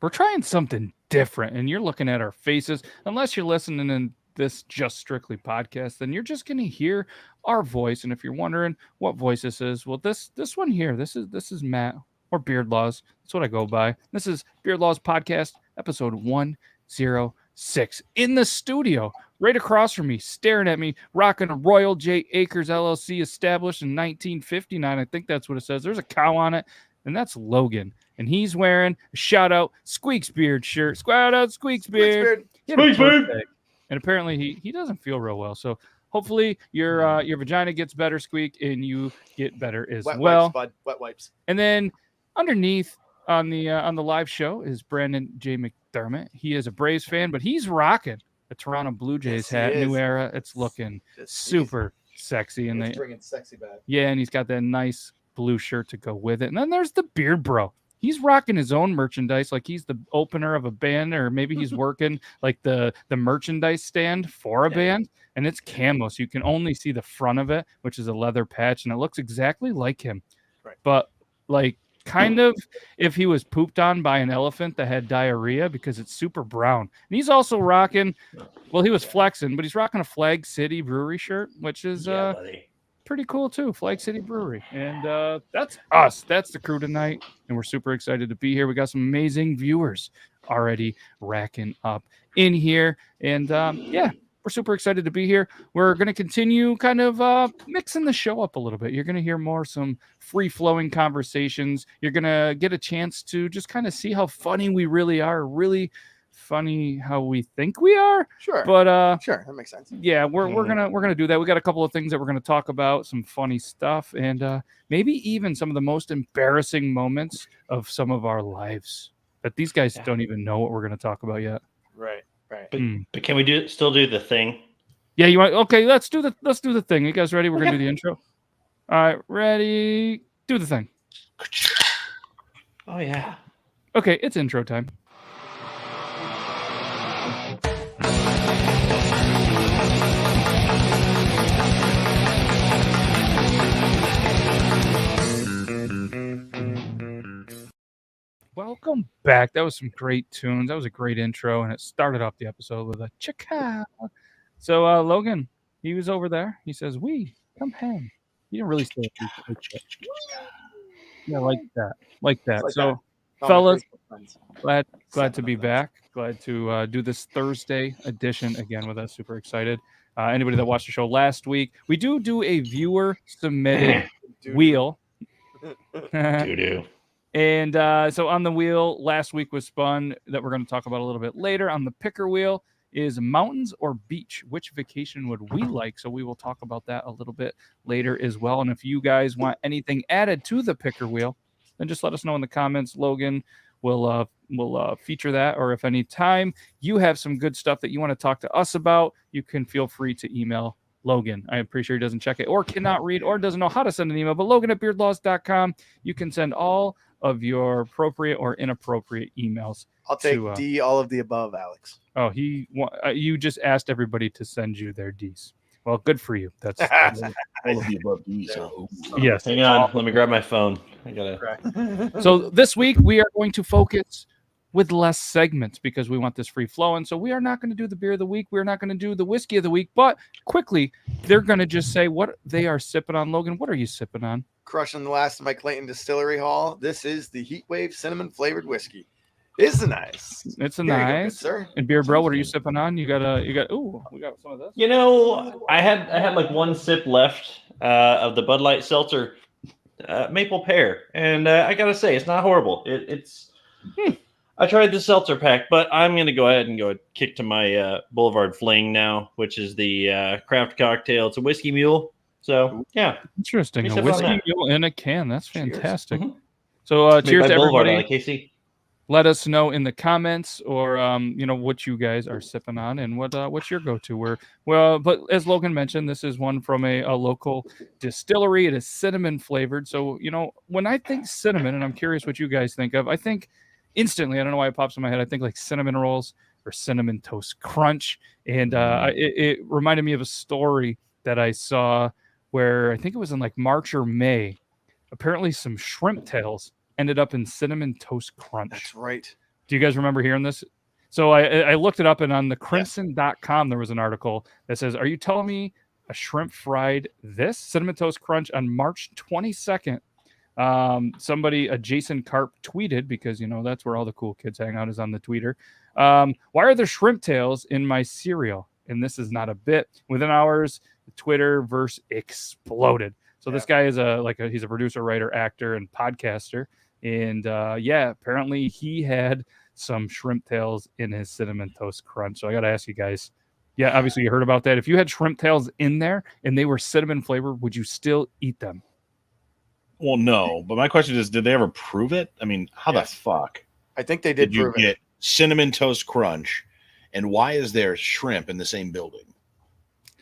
we're trying something different, and you're looking at our faces. Unless you're listening in this Just Strictly podcast, then you're just going to hear our voice. And if you're wondering what voice this is, well, this one here, this is Matt or Beard Laws. That's what I go by. This is Beard Laws Podcast, episode 106. In the studio, right across from me, staring at me, rocking a Royal J. Acres LLC established in 1959. I think that's what it says. There's a cow on it, and that's Logan. And he's wearing a shout out Squeaks Beard shirt. Shout out Squeaks Beard. Squeaks Beard. And apparently he doesn't feel real well. So hopefully your vagina gets better, Squeak, and you get better as Wet well. Wipes, bud. Wet wipes. And then underneath on the live show is Brandon J. McDermott. He is a Braves fan, but he's rocking a Toronto Blue Jays hat, new era. It's looking super sexy. And he's bringing sexy back. Yeah, and he's got that nice blue shirt to go with it. And then there's the Beard Bro. He's rocking his own merchandise like he's the opener of a band, or maybe he's working like the merchandise stand for a band, and it's camo, so you can only see the front of it, which is a leather patch, and it looks exactly like him. Right. But like kind of if he was pooped on by an elephant that had diarrhea, because it's super brown. And he's also rocking, well, he was flexing, but he's rocking a Flag City Brewery shirt, which is pretty cool too. Flag City Brewery. And that's us. That's the crew tonight. And we're super excited to be here. We got some amazing viewers already racking up in here. And yeah, we're super excited to be here. We're going to continue kind of mixing the show up a little bit. You're going to hear some free-flowing conversations. You're going to get a chance to just kind of see how funny we really are, really funny how we think we are. Sure. But sure, that makes sense. Yeah, we're gonna do that. We got a couple of things that we're gonna talk about, some funny stuff, and maybe even some of the most embarrassing moments of some of our lives that these guys don't even know what we're gonna talk about yet. Right. But can we still do the thing? Yeah, you want? Okay, let's do the thing. You guys ready? We're gonna do the intro. All right, ready? Do the thing. Oh yeah. Okay, it's intro time. Welcome back. That was some great tunes. That was a great intro, and it started off the episode with a chicka. So Logan, he was over there. He says, "We come hang." He didn't really say it like that. Yeah, like that. Like so, that. Fellas, glad to be back. Glad to do this Thursday edition again with us. Super excited. Anybody that watched the show last week, we do a viewer submitted wheel. Doo-doo. And so on the wheel, last week was spun that we're going to talk about a little bit later. On the picker wheel is mountains or beach. Which vacation would we like? So we will talk about that a little bit later as well. And if you guys want anything added to the picker wheel, then just let us know in the comments. Logan will feature that. Or if any time you have some good stuff that you want to talk to us about, you can feel free to email Logan. I'm pretty sure he doesn't check it or cannot read or doesn't know how to send an email, but Logan@beardlaws.com. You can send all of your appropriate or inappropriate emails. I'll take D, all of the above, Alex. Oh, you just asked everybody to send you their Ds. Well, good for you. That's all of the above Ds. Yes. Hang on, let me grab my phone. I gotta. So this week we are going to focus with less segments because we want this free flowing. So we are not going to do the beer of the week. We're not going to do the whiskey of the week. But quickly, they're going to just say what they are sipping on. Logan, what are you sipping on? Crushing the last of my Clayton Distillery Hall. This is the Heatwave cinnamon flavored whiskey. It's nice. It's a Very nice. good, sir. And Beer Bro, what are you sipping on? You got. Ooh, we got some of this. You know, I had like one sip left of the Bud Light Seltzer maple pear, and I gotta say it's not horrible. It's. I tried the seltzer pack, but I'm gonna go ahead and kick to my Boulevard Fling now, which is the craft cocktail. It's a whiskey mule. So yeah, interesting. A whiskey mule in a can. That's fantastic. Mm-hmm. So cheers to everybody. On KC. Let us know in the comments, or what you guys are sipping on, and what's your go-to. But as Logan mentioned, this is one from a local distillery. It is cinnamon flavored. So when I think cinnamon, and I'm curious what you guys think of, I think instantly, I don't know why it pops in my head, I think like cinnamon rolls or cinnamon toast crunch, and it reminded me of a story that I saw where I think it was in like March or May. Apparently, some shrimp tails ended up in cinnamon toast crunch. That's right. Do you guys remember hearing this? So I looked it up, and on the crimson.com, there was an article that says, are you telling me a shrimp fried this Cinnamon Toast Crunch on March 22nd? Somebody, a Jason Karp, tweeted, because, that's where all the cool kids hang out, is on the tweeter. Why are there shrimp tails in my cereal? And this is not a bit. Within hours, the Twitterverse exploded. So this guy is he's a producer, writer, actor, and podcaster. And apparently he had some shrimp tails in his Cinnamon Toast Crunch. So I got to ask you guys, obviously you heard about that. If you had shrimp tails in there and they were cinnamon flavored, would you still eat them? Well, no. But my question is, did they ever prove it? I mean, how the fuck? I think they did you prove get it. Cinnamon Toast Crunch, and why is there shrimp in the same building?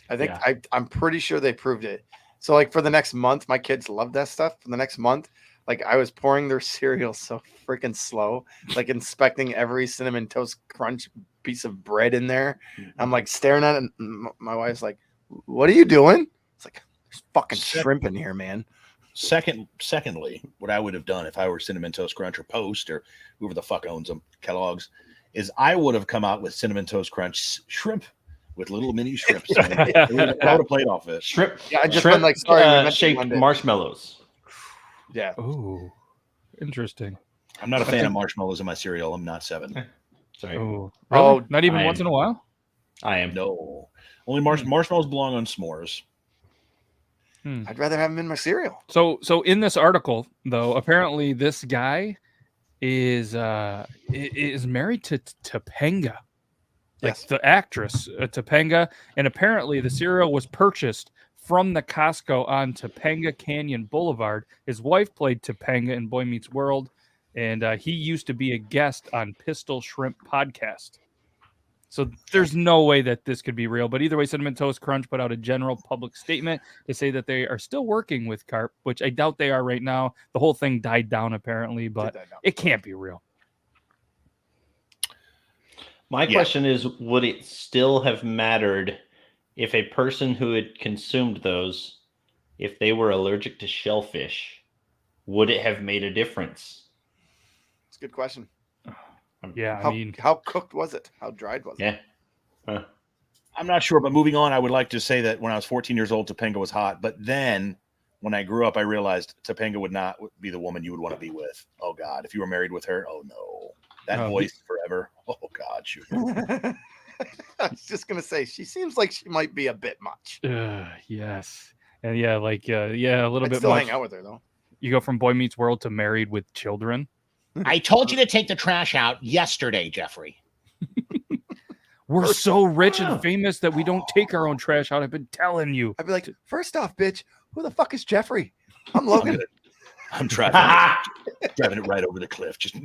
I think I'm pretty sure they proved it. So like for the next month, my kids love that stuff. For the next month, like I was pouring their cereal so freaking slow, like inspecting every Cinnamon Toast Crunch piece of bread in there. I'm like staring at it, and my wife's like, "What are you doing?" It's like, "There's fucking shrimp in here, man." Secondly, what I would have done if I were Cinnamon Toast Crunch or Post or whoever the fuck owns them, Kellogg's, is I would have come out with Cinnamon Toast Crunch shrimp with little mini shrimps. I would have played off it. Shrimp. Yeah, I just shrimp, been like, sorry, shaped marshmallows. Yeah. Oh, interesting. I'm not a fan of marshmallows in my cereal. I'm not 7. Sorry. Oh, really? Not even once in a while? I am. No. Only marshmallows belong on s'mores. I'd rather have them in my cereal. So in this article, though, apparently this guy is married to Topanga, like the actress Topanga, and apparently the cereal was purchased from the Costco on Topanga Canyon Boulevard. His wife played Topanga in Boy Meets World, and he used to be a guest on Pistol Shrimp podcast. So there's no way that this could be real. But either way, Cinnamon Toast Crunch put out a general public statement to say that they are still working with Carp, which I doubt they are right now. The whole thing died down apparently, but it can't be real. My question is, would it still have mattered if a person who had consumed those, if they were allergic to shellfish, would it have made a difference? It's a good question. Yeah, how cooked was it? How dried was it? Yeah. Huh. I'm not sure, but moving on, I would like to say that when I was 14 years old, Topanga was hot. But then when I grew up, I realized Topanga would not be the woman you would want to be with. Oh, God. If you were married with her, oh, no. That voice forever. Oh, God. Shoot. I was just going to say, she seems like she might be a bit much. Yes. And a little I'd bit still much. hang out with her, though. You go from Boy Meets World to Married with Children. I told you to take the trash out yesterday, Jeffrey. We're so rich and famous that we don't take our own trash out. I've been telling you. I'd be like, first off, bitch, who the fuck is Jeffrey? I'm Logan. I'm driving it right over the cliff. Just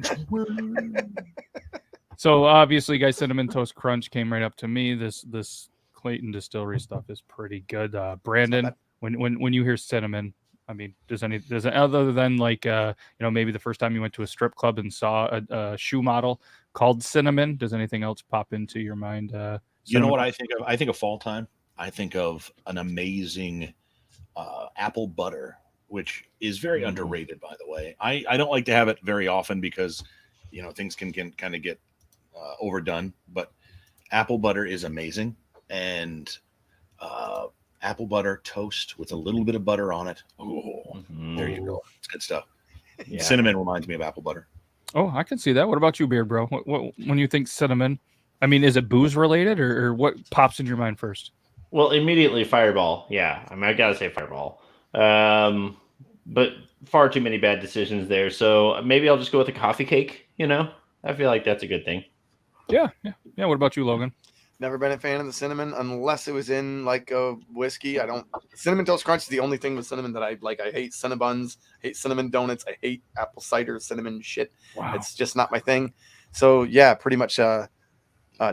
So obviously, guys, Cinnamon Toast Crunch came right up to me. This Clayton Distillery stuff is pretty good. Brandon, when you hear cinnamon, I mean, does other than like maybe the first time you went to a strip club and saw a shoe model called Cinnamon, does anything else pop into your mind? You know what I think of? I think of fall time. I think of an amazing apple butter, which is very underrated, by the way. I don't like to have it very often because things can kind of get overdone, but apple butter is amazing. And apple butter toast with a little bit of butter on it. Oh, there you go. It's good stuff. Yeah. Cinnamon reminds me of apple butter. Oh, I can see that. What about you, Beard Bro? What when you think cinnamon, I mean, is it booze related or what pops in your mind first? Well, immediately Fireball. Yeah, I mean, I gotta say Fireball. But far too many bad decisions there. So maybe I'll just go with a coffee cake. I feel like that's a good thing. Yeah. What about you, Logan? Never been a fan of the cinnamon unless it was in like a whiskey. Cinnamon Toast Crunch is the only thing with cinnamon that I like. I hate Cinnabuns, hate cinnamon donuts. I hate apple cider cinnamon shit. Wow. It's just not my thing. So yeah, pretty much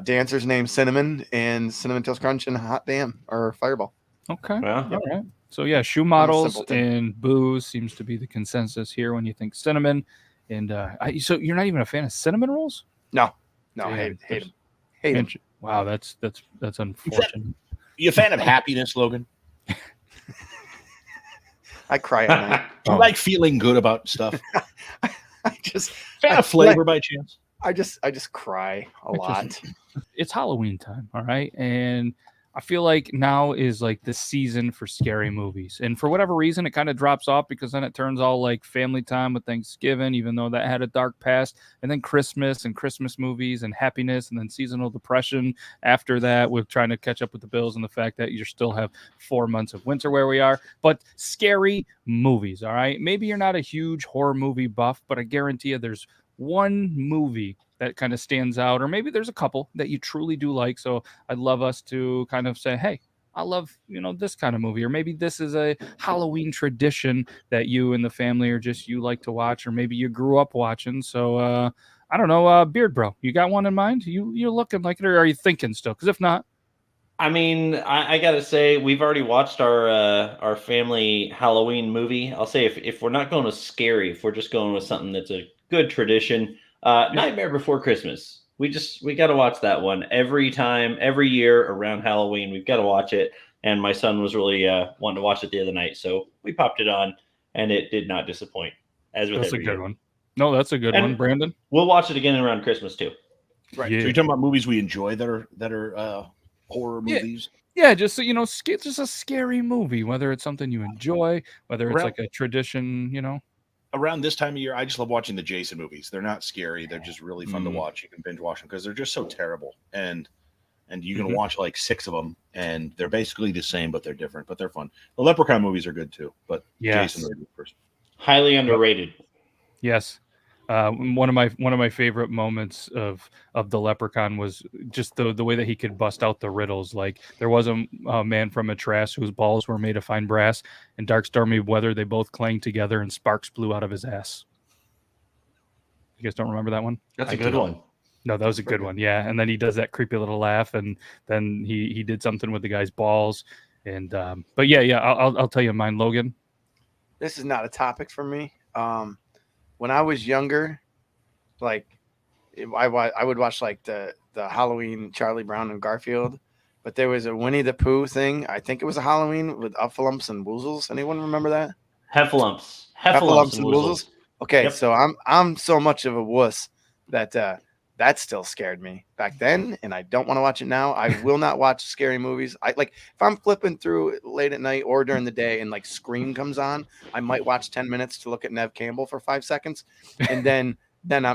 dancer's name Cinnamon and Cinnamon Toast Crunch and Hot Damn or Fireball. Okay. All right. So yeah, shoe models and booze seems to be the consensus here when you think cinnamon. And so you're not even a fan of cinnamon rolls? No, hate them. Hate them. Wow, that's unfortunate. You a fan of happiness, Logan? I cry at night. Do you like feeling good about stuff? I just fan of flavor by chance? I just cry a lot. It's Halloween time, all right? And I feel like now is like the season for scary movies. And for whatever reason, it kind of drops off because then it turns all like family time with Thanksgiving, even though that had a dark past. And then Christmas and Christmas movies and happiness, and then seasonal depression after that with trying to catch up with the bills and the fact that you still have 4 months of winter where we are. But scary movies, all right? Maybe you're not a huge horror movie buff, but I guarantee you there's one movie that kind of stands out, or maybe there's a couple that you truly do like. So I'd love us to kind of say, hey, I love, this kind of movie, or maybe this is a Halloween tradition that you and the family or just you like to watch, or maybe you grew up watching. So I don't know, Beard Bro, you got one in mind? You're looking like it, or are you thinking still? Because if not, I mean, I gotta say, we've already watched our family Halloween movie. I'll say if we're not going with scary, if we're just going with something that's a good tradition, Nightmare Before Christmas. We got to watch that one every time, every year around Halloween. We've got to watch it, and my son was really wanting to watch it the other night, so we popped it on, and it did not disappoint. As with that's a every good year. one. No, that's a good one, Brandon. We'll watch it again around Christmas too. Right. Yeah. So you're talking about movies we enjoy that are horror movies. Yeah, just so just a scary movie, whether it's something you enjoy, whether it's like a tradition, Around this time of year, I just love watching the Jason movies. They're not scary; they're just really fun to watch. You can binge watch them because they're just so terrible, and you can watch like 6 of them, and they're basically the same, but they're different. But they're fun. The Leprechaun movies are good too, but Jason are good first. Highly underrated. Yes. One of my favorite moments of the Leprechaun was just the way that he could bust out the riddles. Like there was a man from a trash whose balls were made of fine brass, and dark stormy weather they both clanged together, and sparks blew out of his ass. You guys don't remember that one? That's a good one. No, that was a good one. Yeah, and then he does that creepy little laugh, and then he did something with the guy's balls, and but yeah, I'll tell you mine, Logan. This is not a topic for me. When I was younger, like I would watch like the Halloween Charlie Brown and Garfield, but there was a Winnie the Pooh thing. I think it was a Halloween with Uffalumps and Woozles. Anyone remember that? Heffalumps and Woozles. Okay, Yep. so I'm so much of a wuss that that still scared me back then, and I don't want to watch it now. I will not watch scary movies. I like if I'm flipping through late at night or during the day and like Scream comes on, I might watch 10 minutes to look at Nev Campbell for 5 seconds, and then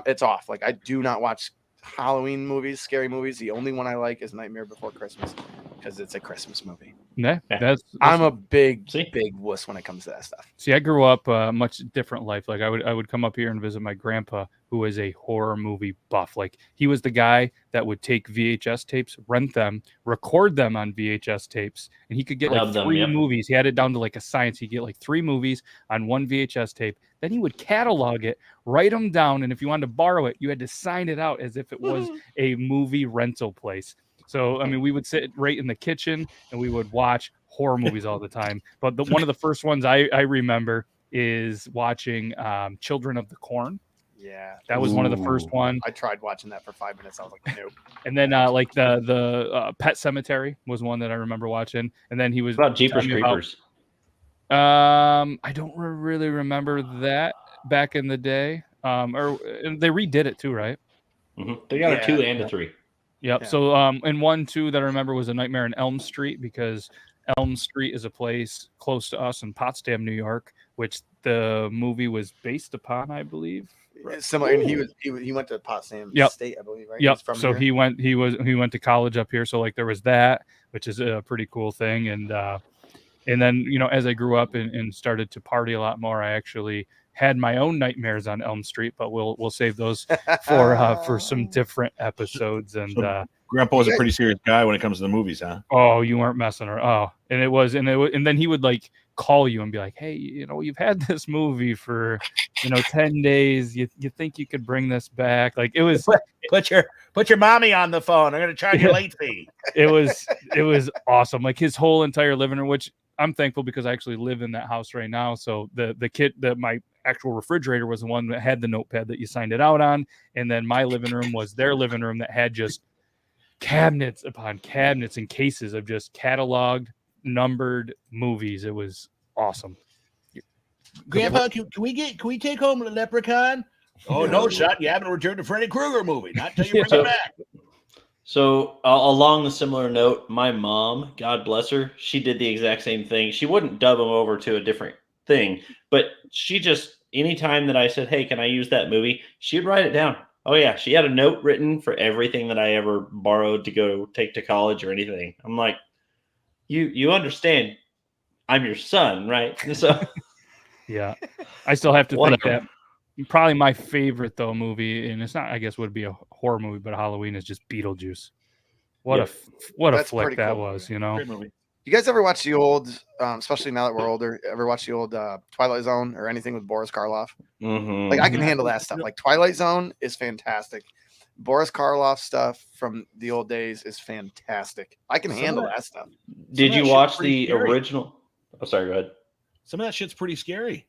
it's off. Like I do not watch Halloween movies, scary movies. The only one I like is Nightmare Before Christmas because it's a Christmas movie. Yeah, that's I'm a big See? big wuss when it comes to that stuff. See, I grew up a much different life. Like I would come up here and visit my grandpa, who was a horror movie buff. Like he was the guy that would take VHS tapes, rent them, record them on VHS tapes, and he could get like 3 movies. He had it down to like a science. He'd get like 3 movies on one VHS tape. Then he would catalog it, write them down, and if you wanted to borrow it, you had to sign it out as if it was a movie rental place. So, I mean, we would sit right in the kitchen and we would watch horror movies all the time. But one of the first ones I remember is watching Children of the Corn. Yeah, that was one of the first ones. I tried watching that for 5 minutes. I was like, nope. And then like the Pet Cemetery was one that I remember watching. And then he was about Jeepers Creepers. I don't really remember that back in the day. Or they redid it too, right? Mm-hmm. They got a 2 and a 3. Yep. Yeah. So, and 1, 2 that I remember was A Nightmare on Elm Street, because Elm Street is a place close to us in Potsdam, New York, which the movie was based upon, I believe. Right. Similar, and he went to Potsdam State, I believe, right? Yep. So he went to college up here. So like there was that, which is a pretty cool thing. And then as I grew up and started to party a lot more, I actually had my own nightmares on Elm Street, but we'll save those for some different episodes. And Grandpa was a pretty serious guy when it comes to the movies, huh? Oh, you weren't messing around. Oh, and then he would like call you and be like, hey, you've had this movie for 10 days. You think you could bring this back? Like it was put your mommy on the phone. I'm gonna charge you late fee. It was awesome. Like his whole entire living room, which I'm thankful because I actually live in that house right now. So the kid that my actual refrigerator was the one that had the notepad that you signed it out on. And then my living room was their living room that had just cabinets upon cabinets and cases of just cataloged, numbered movies. It was awesome. Grandpa, can we take home the Leprechaun? Oh, no, son, you haven't returned to Freddy Krueger movie. Not till you bring So- it back. So along the similar note, my mom, God bless her, she did the exact same thing. She wouldn't dub them over to a different thing, but she just anytime that I said, "Hey, can I use that movie?" she'd write it down. Oh yeah, she had a note written for everything that I ever borrowed to go take to college or anything. I'm like, you understand? I'm your son, right? So Yeah, I still have to think Whatever. that probably my favorite though movie, and it's not, I guess, would be a horror movie, but Halloween is just Beetlejuice. What Yep. what a That's flick pretty that cool was, movie. you know. Great movie. You guys ever watch the old, especially now that we're older, ever watch the old Twilight Zone or anything with Boris Karloff? mhm. Like I can handle that stuff. Like Twilight Zone is fantastic. Boris Karloff stuff from the old days is fantastic. I can Some of handle that- that stuff. Did of you that watch shit's pretty the scary. original? Oh, sorry, go ahead. Some of that shit's pretty scary.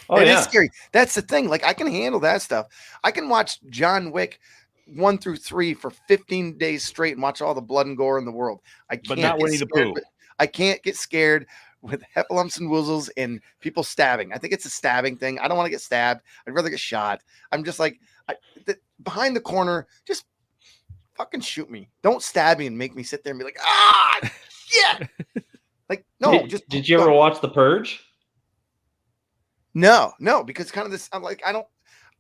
Oh It is yeah. scary. That's the thing. Like I can handle that stuff. I can watch John Wick 1 through 3 for 15 days straight and watch all the blood and gore in the world. I can't not get Winnie the scared Pooh. I can't get scared with heffalumps and woozles and people stabbing. I think it's a stabbing thing. I don't want to get stabbed. I'd rather get shot. I'm just like behind the corner. Just fucking shoot me. Don't stab me and make me sit there and be like, yeah. Like no. Did you ever watch The Purge? No, because kind of this. I'm like I don't.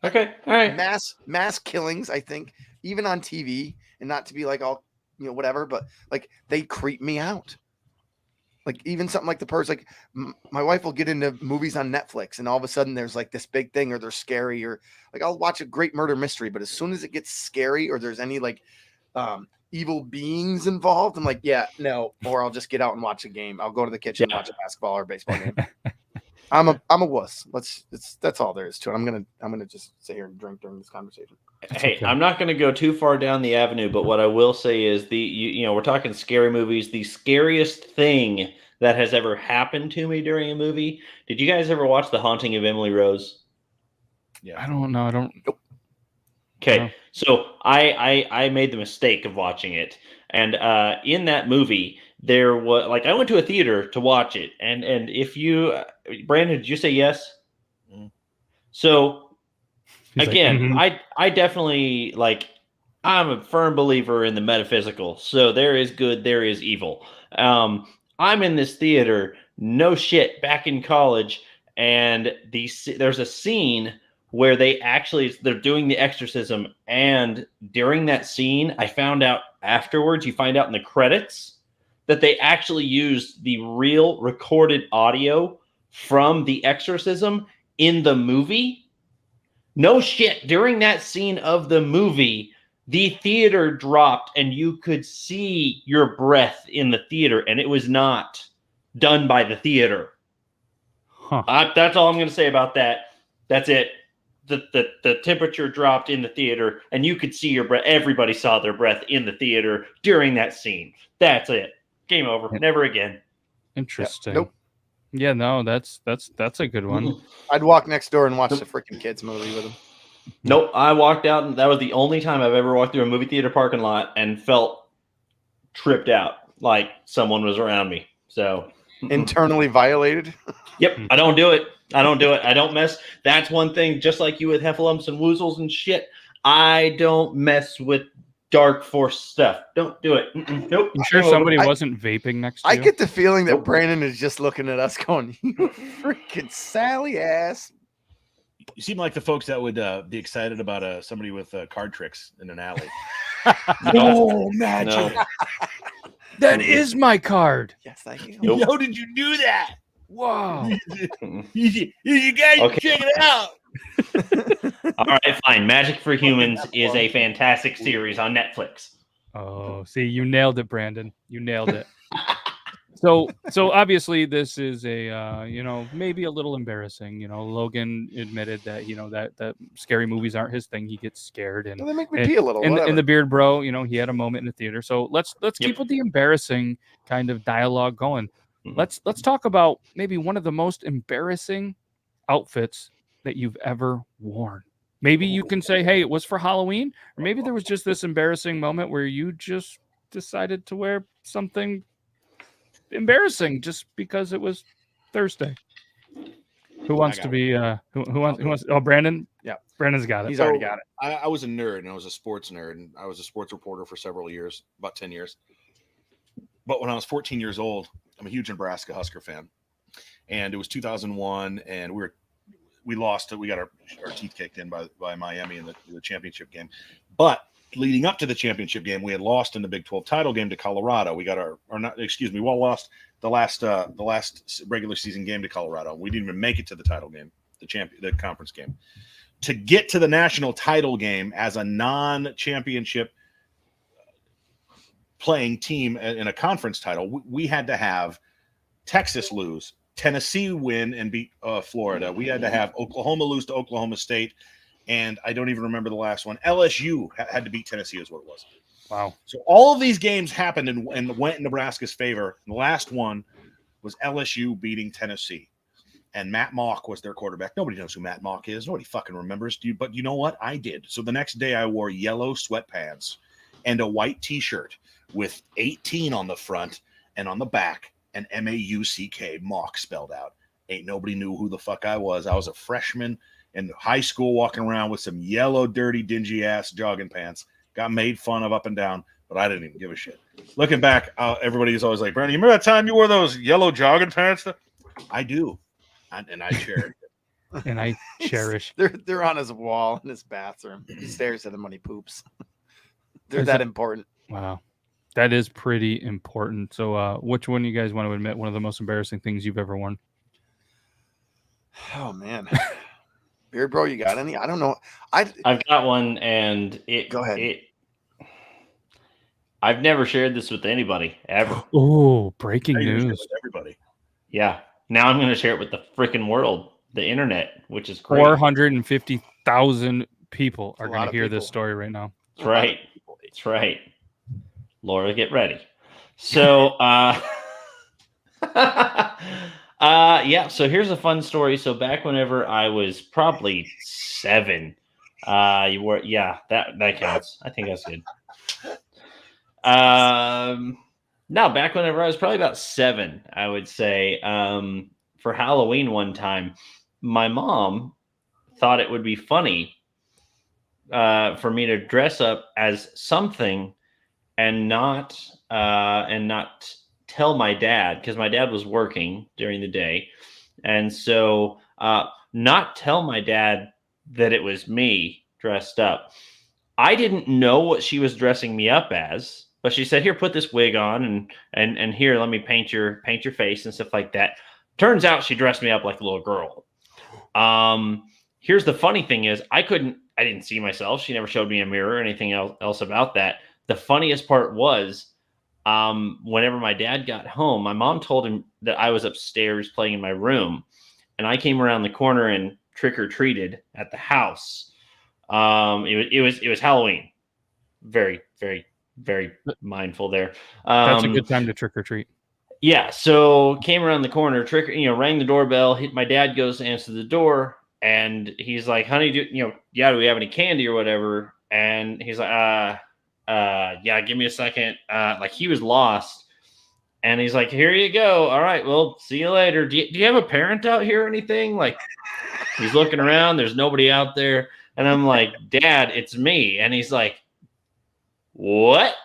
Okay, all right. Mass killings, I think, even on TV, and not to be like all whatever, but like they creep me out. Like even something like The Purge, like my wife will get into movies on Netflix, and all of a sudden there's like this big thing, or they're scary, or like I'll watch a great murder mystery, but as soon as it gets scary, or there's any like evil beings involved, I'm like, yeah, no, or I'll just get out and watch a game. I'll go to the kitchen and watch a basketball or baseball game. I'm a wuss. That's all there is to it. I'm gonna just sit here and drink during this conversation. Hey, okay. I'm not going to go too far down the avenue, but what I will say is we're talking scary movies. The scariest thing that has ever happened to me during a movie. Did you guys ever watch The Haunting of Emily Rose? Yeah. I don't know. I don't. Okay, No. so I made the mistake of watching it, and in that movie there was like I went to a theater to watch it, and if you, Brandon, did you say yes? Mm. So He's like, again, "Mhm." I definitely I'm a firm believer in the metaphysical. So there is good, there is evil. I'm in this theater, no shit, back in college, and there's a scene where they're doing the exorcism, and during that scene, I found out afterwards, you find out in the credits that they actually used the real recorded audio from the exorcism in the movie. No shit. During that scene of the movie, the theater dropped and you could see your breath in the theater, and it was not done by the theater. Huh. That's all I'm going to say about that. That's it. The temperature dropped in the theater, and you could see your breath. Everybody saw their breath in the theater during that scene. That's it. Game over. Yeah. Never again. Interesting. Nope. Yeah, no, that's a good one. I'd walk next door and watch the freaking kids movie with them. Nope. I walked out, and that was the only time I've ever walked through a movie theater parking lot and felt tripped out, like someone was around me. So Internally violated. yep, I don't do it. I don't mess. That's one thing. Just like you with heffalumps and woozles and shit, I don't mess with dark force stuff. Don't do it. Nope. You sure Game over. somebody wasn't vaping next to I you? get the feeling that Nope. Brandon is just looking at us going, "You freaking Sally ass." You seem like the folks that would be excited about somebody with card tricks in an alley. Oh, magic! No. That is my card. Yes, thank you. Nope. How did you do that? Wow. You guys Okay. check it out. All right, fine. Magic for Humans is a fantastic series on Netflix. Oh, see, you nailed it, Brandon. You nailed it. So obviously this is a maybe a little embarrassing. Logan admitted that that scary movies aren't his thing. He gets scared, and Well, they make me pee a little. in whatever. the Beard Bro, he had a moment in the theater. So let's keep with the embarrassing kind of dialogue going. Mhm. Let's talk about maybe one of the most embarrassing outfits that you've ever worn. Maybe you can say, hey, it was for Halloween, or maybe there was just this embarrassing moment where you just decided to wear something embarrassing just because it was Thursday. Who wants to be? Who wants? Oh, Brandon. Yeah. Brandon's got it. He's already got it. I was a nerd, and I was a sports nerd, and I was a sports reporter for several years, about 10 years. But when I was 14 years old, I'm a huge Nebraska Husker fan, and it was 2001, and we lost. We got our teeth kicked in by Miami in the championship game. But leading up to the championship game, we had lost in the Big 12 title game to Colorado. We got we lost the last regular season game to Colorado. We didn't even make it to the title game, the conference game. To get to the national title game as a non-championship playing team in a conference title, we had to have Texas lose, Tennessee win and beat Florida. We had to have Oklahoma lose to Oklahoma State, and I don't even remember the last one. LSU had to beat Tennessee is what it was. Wow. So all of these games happened and went in Nebraska's favor. And the last one was LSU beating Tennessee. And Matt Mock was their quarterback. Nobody knows who Matt Mock is. Nobody fucking remembers. But you know what? I did. So the next day I wore yellow sweatpants and a white T-shirt with 18 on the front and on the back and M-A-U-C-K, Mock spelled out. Ain't nobody knew who the fuck I was. I was a freshman in high school walking around with some yellow, dirty, dingy-ass jogging pants. Got made fun of up and down, but I didn't even give a shit. Looking back, everybody's always like, Brandon, you remember that time you wore those yellow jogging pants? I do. And I cherish it. And I cherish. They're on his wall in his bathroom. He stares at them when he poops. They're that important. Wow. That is pretty important. So which one do you guys want to admit one of the most embarrassing things you've ever worn? Oh, man. Beard Bro, you got any? I don't know. I've got one, and Go ahead. I've never shared this with anybody, ever. Oh, breaking I usually news. with everybody. Yeah. Now I'm going to share it with the freaking world, the internet, which is great. 450,000 people are going to hear this story right now. That's right. That's right. Laura, get ready. So, yeah, so here's a fun story. So back whenever I was probably 7, that counts. I think that's good. No, back whenever I was probably about 7, I would say, for Halloween one time, my mom thought it would be funny for me to dress up as something and not tell my dad, because my dad was working during the day. And so not tell my dad that it was me dressed up. I didn't know what she was dressing me up as, but she said, here, put this wig on and here, let me paint your face and stuff like that. Turns out she dressed me up like a little girl. Here's the funny thing is I didn't see myself. She never showed me a mirror or anything else about that. The funniest part was whenever my dad got home, my mom told him that I was upstairs playing in my room, and I came around the corner and trick-or-treated at the house. It was Halloween. Very, very, very mindful there. That's a good time to trick-or-treat. Yeah, so came around the corner, rang the doorbell. My dad goes to answer the door, and he's like, honey, do we have any candy or whatever? And he's like, yeah, give me a second. Like he was lost, and he's like, here you go. All right, well, see you later. Do you have a parent out here or anything? Like he's looking around, there's nobody out there. And I'm like, Dad, it's me. And he's like, what?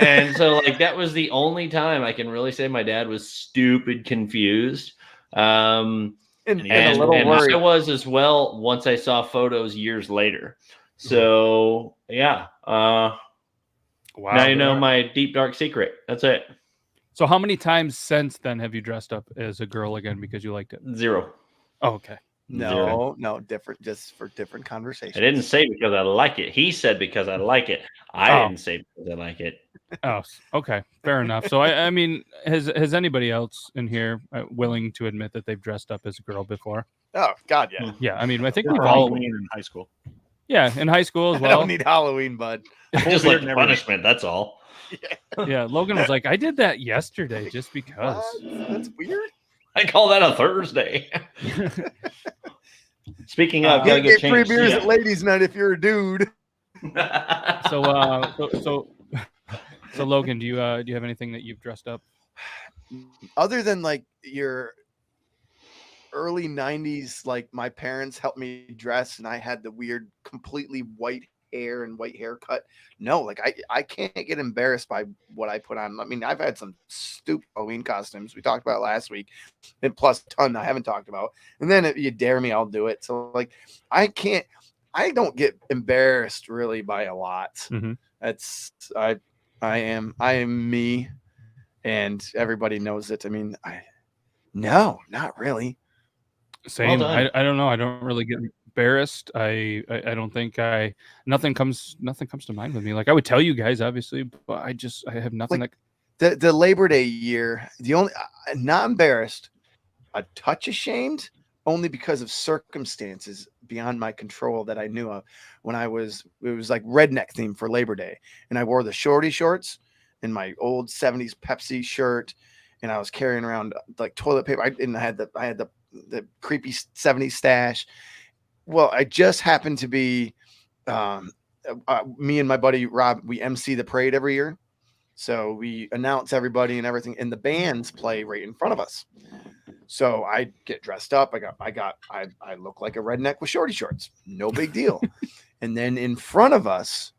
And so like, that was the only time I can really say my dad was stupid confused. And a little worried. I was as well once I saw photos years later. So yeah. Wow. Now you know my deep, dark secret. That's it. So how many times since then have you dressed up as a girl again because you liked it? 0. Oh, okay. No, different, just for different conversations. I didn't say because I like it. He said because I like it. I didn't say because I like it. Oh, okay. Fair enough. So, I mean, has anybody else in here willing to admit that they've dressed up as a girl before? Oh, God, yeah. Yeah, I mean, I think we've all all... in high school. Yeah, in high school as well. I don't need Halloween, bud. Just like punishment, that's all. Yeah, Logan was like, I did that yesterday just because. What? That's weird. I call that a Thursday. Speaking of, you get free beers at ladies' night if you're a dude. So Logan, do you have anything that you've dressed up? Other than like your early 90s, like my parents helped me dress and I had the weird, completely white hair and white haircut. No, like I can't get embarrassed by what I put on. I mean, I've had some stupid Halloween costumes we talked about last week, and plus a ton I haven't talked about. And then if you dare me, I'll do it. So like I can't, I don't get embarrassed really by a lot. Mm-hmm. That's I am me, and everybody knows it. I mean, no, not really. Same. done. I don't know. I don't really get embarrassed. I don't think nothing comes to mind with me. Like I would tell you guys, obviously, but I have nothing Like, that. The Labor Day year, the only not embarrassed, a touch ashamed, only because of circumstances beyond my control that I knew of. When it was like redneck theme for Labor Day, and I wore the shorty shorts and my old 70s Pepsi shirt, and I was carrying around like toilet paper. I had the creepy 70s stash. Well, I just happened to be me and my buddy Rob, we MC the parade every year. So we announce everybody and everything, and the bands play right in front of us. So I get dressed up. I look like a redneck with shorty shorts. No big deal. And then in front of us,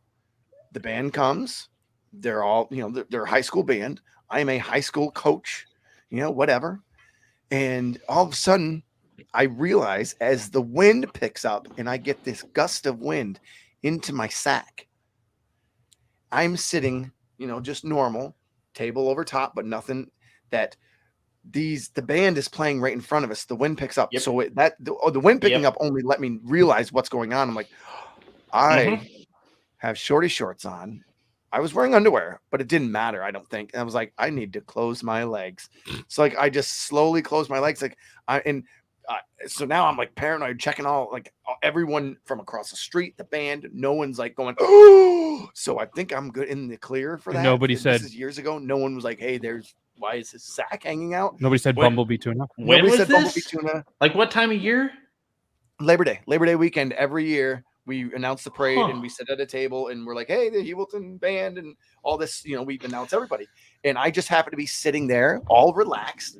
the band comes. They're all, they're a high school band. I am a high school coach, whatever. And all of a sudden, I realize as the wind picks up and I get this gust of wind into my sack, I'm sitting, just normal, table over top, but nothing that the band is playing right in front of us. The wind picks up. Yep. So the wind picking up only let me realize what's going on. I'm like, I have shorty shorts on. I was wearing underwear, but it didn't matter, I don't think. And I was like, I need to close my legs. So like I just slowly closed my legs. Like so now I'm like paranoid, checking everyone from across the street, the band. No one's like going, oh. So I think I'm good in the clear for that. Nobody This said is years ago. No one was like, hey, why is his sack hanging out? Nobody said Bumblebee tuna. When Nobody was said this? Bumblebee tuna. Like what time of year? Labor Day weekend every year. We announce the parade and we sit at a table and we're like, hey, the Hewelton band and all this, we announce everybody. And I just happen to be sitting there all relaxed,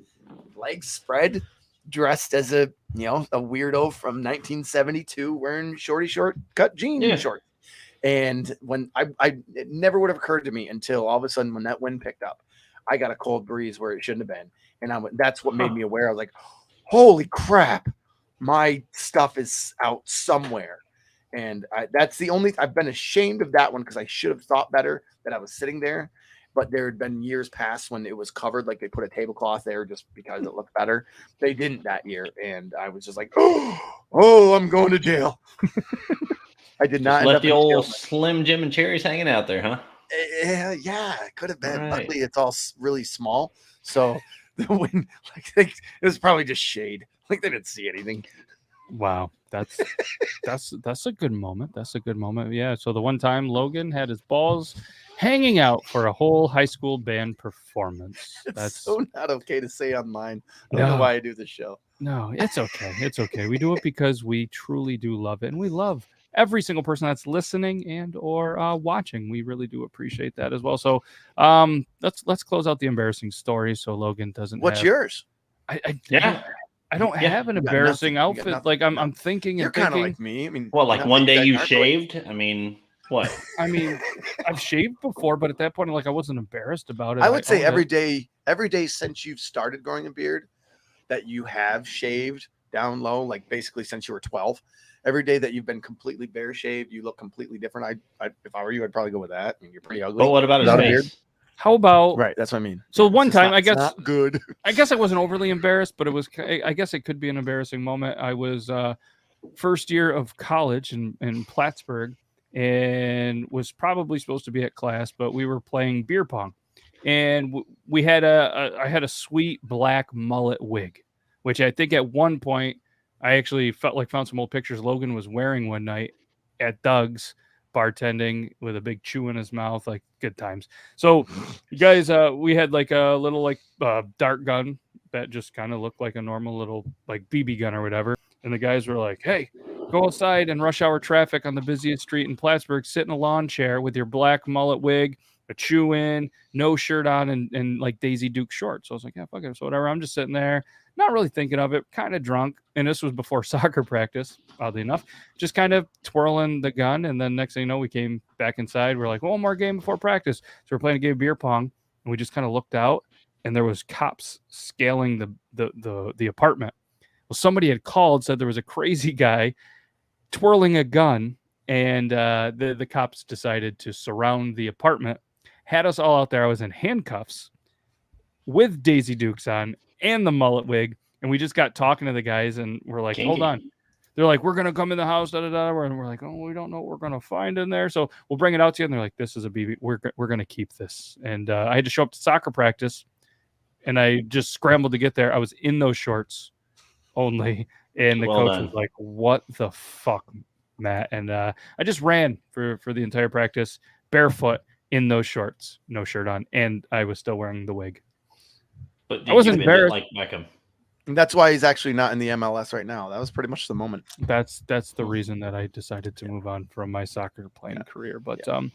legs spread, dressed as a weirdo from 1972 wearing shorty short cut jean shorts. And when it never would have occurred to me until all of a sudden when that wind picked up, I got a cold breeze where it shouldn't have been. And that's what made me aware. I was like, holy crap, my stuff is out somewhere. And that's the only, I've been ashamed of that one because I should have thought better that I was sitting there. But there had been years past when it was covered, like they put a tablecloth there just because it looked better. They didn't that year. And I was just like, oh, I'm going to jail. I did not. Just let the old Slim Jim and cherries hanging out there, huh? Yeah, it could have been. Right. Luckily, it's all really small. So the wind, it was probably just shade. Like they didn't see anything. Wow, that's a good moment. That's a good moment. Yeah. So the one time Logan had his balls hanging out for a whole high school band performance. That's so not okay to say on mine. I don't know why I do this show. No, it's okay. It's okay. We do it because we truly do love it, and we love every single person that's listening and or watching. We really do appreciate that as well. So let's close out the embarrassing story so Logan doesn't. What's yours? I don't have an embarrassing outfit. Like I'm thinking. You're kind of like me. I mean, like one day you shaved. I mean, what? I mean, I've shaved before, but at that point, like I wasn't embarrassed about it. I would say every day since you've started growing a beard, that you have shaved down low, like basically since you were 12. Every day that you've been completely bare shaved, you look completely different. I if I were you, I'd probably go with that. I mean, you're pretty ugly. But what about his face? How about right? That's what I mean. So one time, I guess not good. I guess I wasn't overly embarrassed, but it was. I guess it could be an embarrassing moment. I was first year of college in Plattsburgh, and was probably supposed to be at class, but we were playing beer pong, and we had I had a sweet black mullet wig, which I think at one point I actually found some old pictures Logan was wearing one night at Doug's bartending with a big chew in his mouth, like good times. So you guys, we had like a little dart gun that just kind of looked like a normal little like BB gun or whatever. And the guys were like, hey, go outside and rush hour traffic on the busiest street in Plattsburgh, sit in a lawn chair with your black mullet wig, a chew-in, no shirt on, and like Daisy Duke shorts. So I was like, yeah, fuck it, so whatever. I'm just sitting there, not really thinking of it, kind of drunk. And this was before soccer practice, oddly enough, just kind of twirling the gun. And then next thing you know, we came back inside. We're like, one more game before practice. So we're playing a game of beer pong, and we just kind of looked out, and there was cops scaling the apartment. Well, somebody had called, said there was a crazy guy twirling a gun, and the cops decided to surround the apartment, had us all out there. I was in handcuffs with Daisy Dukes on and the mullet wig, and we just got talking to the guys, and we're like, Kinky. hold on. They're like, we're going to come in the house, and we're like, oh, we don't know what we're going to find in there, so we'll bring it out to you. And they're like, this is a BB. We're going to keep this. And I had to show up to soccer practice, and I just scrambled to get there. I was in those shorts only, and the coach was like, what the fuck, Matt? And I just ran for the entire practice barefoot in those shorts, no shirt on, and I was still wearing the wig. But I wasn't embarrassed. like Beckham. And that's why he's actually not in the MLS right now. That was pretty much the moment. That's the reason that I decided to move on from my soccer playing career. But all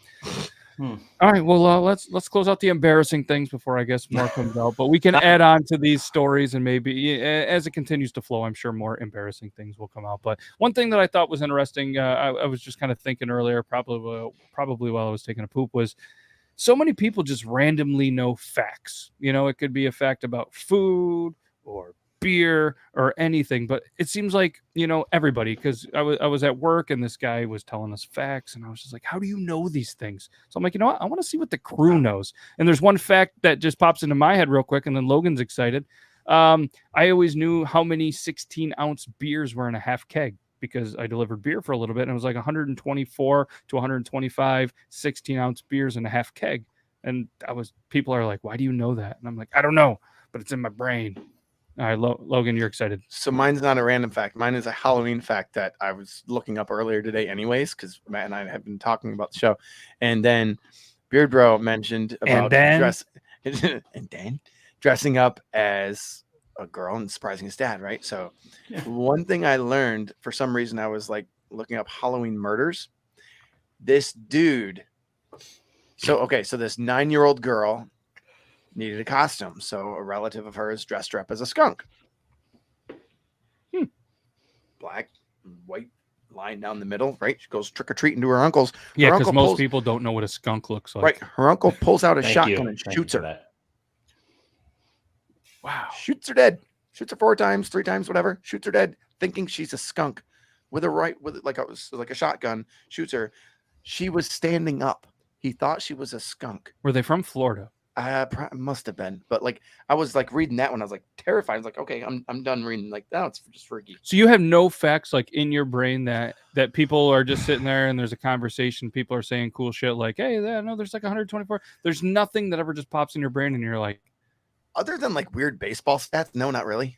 right, well, let's close out the embarrassing things before I guess more comes out. But we can add on to these stories, and maybe as it continues to flow, I'm sure more embarrassing things will come out. But one thing that I thought was interesting, I was just kind of thinking earlier, probably while I was taking a poop, was so many people just randomly know facts. You know, it could be a fact about food or beer or anything, but it seems like, you know, everybody, because I was at work and this guy was telling us facts, and I was just like, how do you know these things? So I'm like, you know what, I want to see what the crew knows. And there's one fact that just pops into my head real quick, and then Logan's excited. I always knew how many 16-ounce beers were in a half keg, because I delivered beer for a little bit, and it was like 124 to 125 16-ounce beers in a half keg. And people are like, why do you know that? And I'm like, I don't know, but it's in my brain. All right, Logan, you're excited. So mine's not a random fact. Mine is a Halloween fact that I was looking up earlier today anyways, because Matt and I have been talking about the show. And then Beard Bro mentioned about dressing up as a girl and surprising his dad, right? So one thing I learned, for some reason, I was like looking up Halloween murders. This dude. So this 9-year-old girl needed a costume, so a relative of hers dressed her up as a skunk. Black, white line down the middle, right? She goes trick-or-treating to her uncle's. Yeah, because most people don't know what a skunk looks like. Right. Her uncle pulls out a shotgun and shoots her. That. Wow. Shoots her dead. Shoots her 4 times, 3 times, whatever. Shoots her dead, thinking she's a skunk. With a shotgun, shoots her. She was standing up. He thought she was a skunk. Were they from Florida? Must have been, but like I was like reading that one, I was like terrified. I was like, okay, I'm done reading. Like, no, it's just freaky. So you have no facts like in your brain that people are just sitting there and there's a conversation. People are saying cool shit like, hey, no, there's like 124. There's nothing that ever just pops in your brain and you're like, other than like weird baseball stats. No, not really.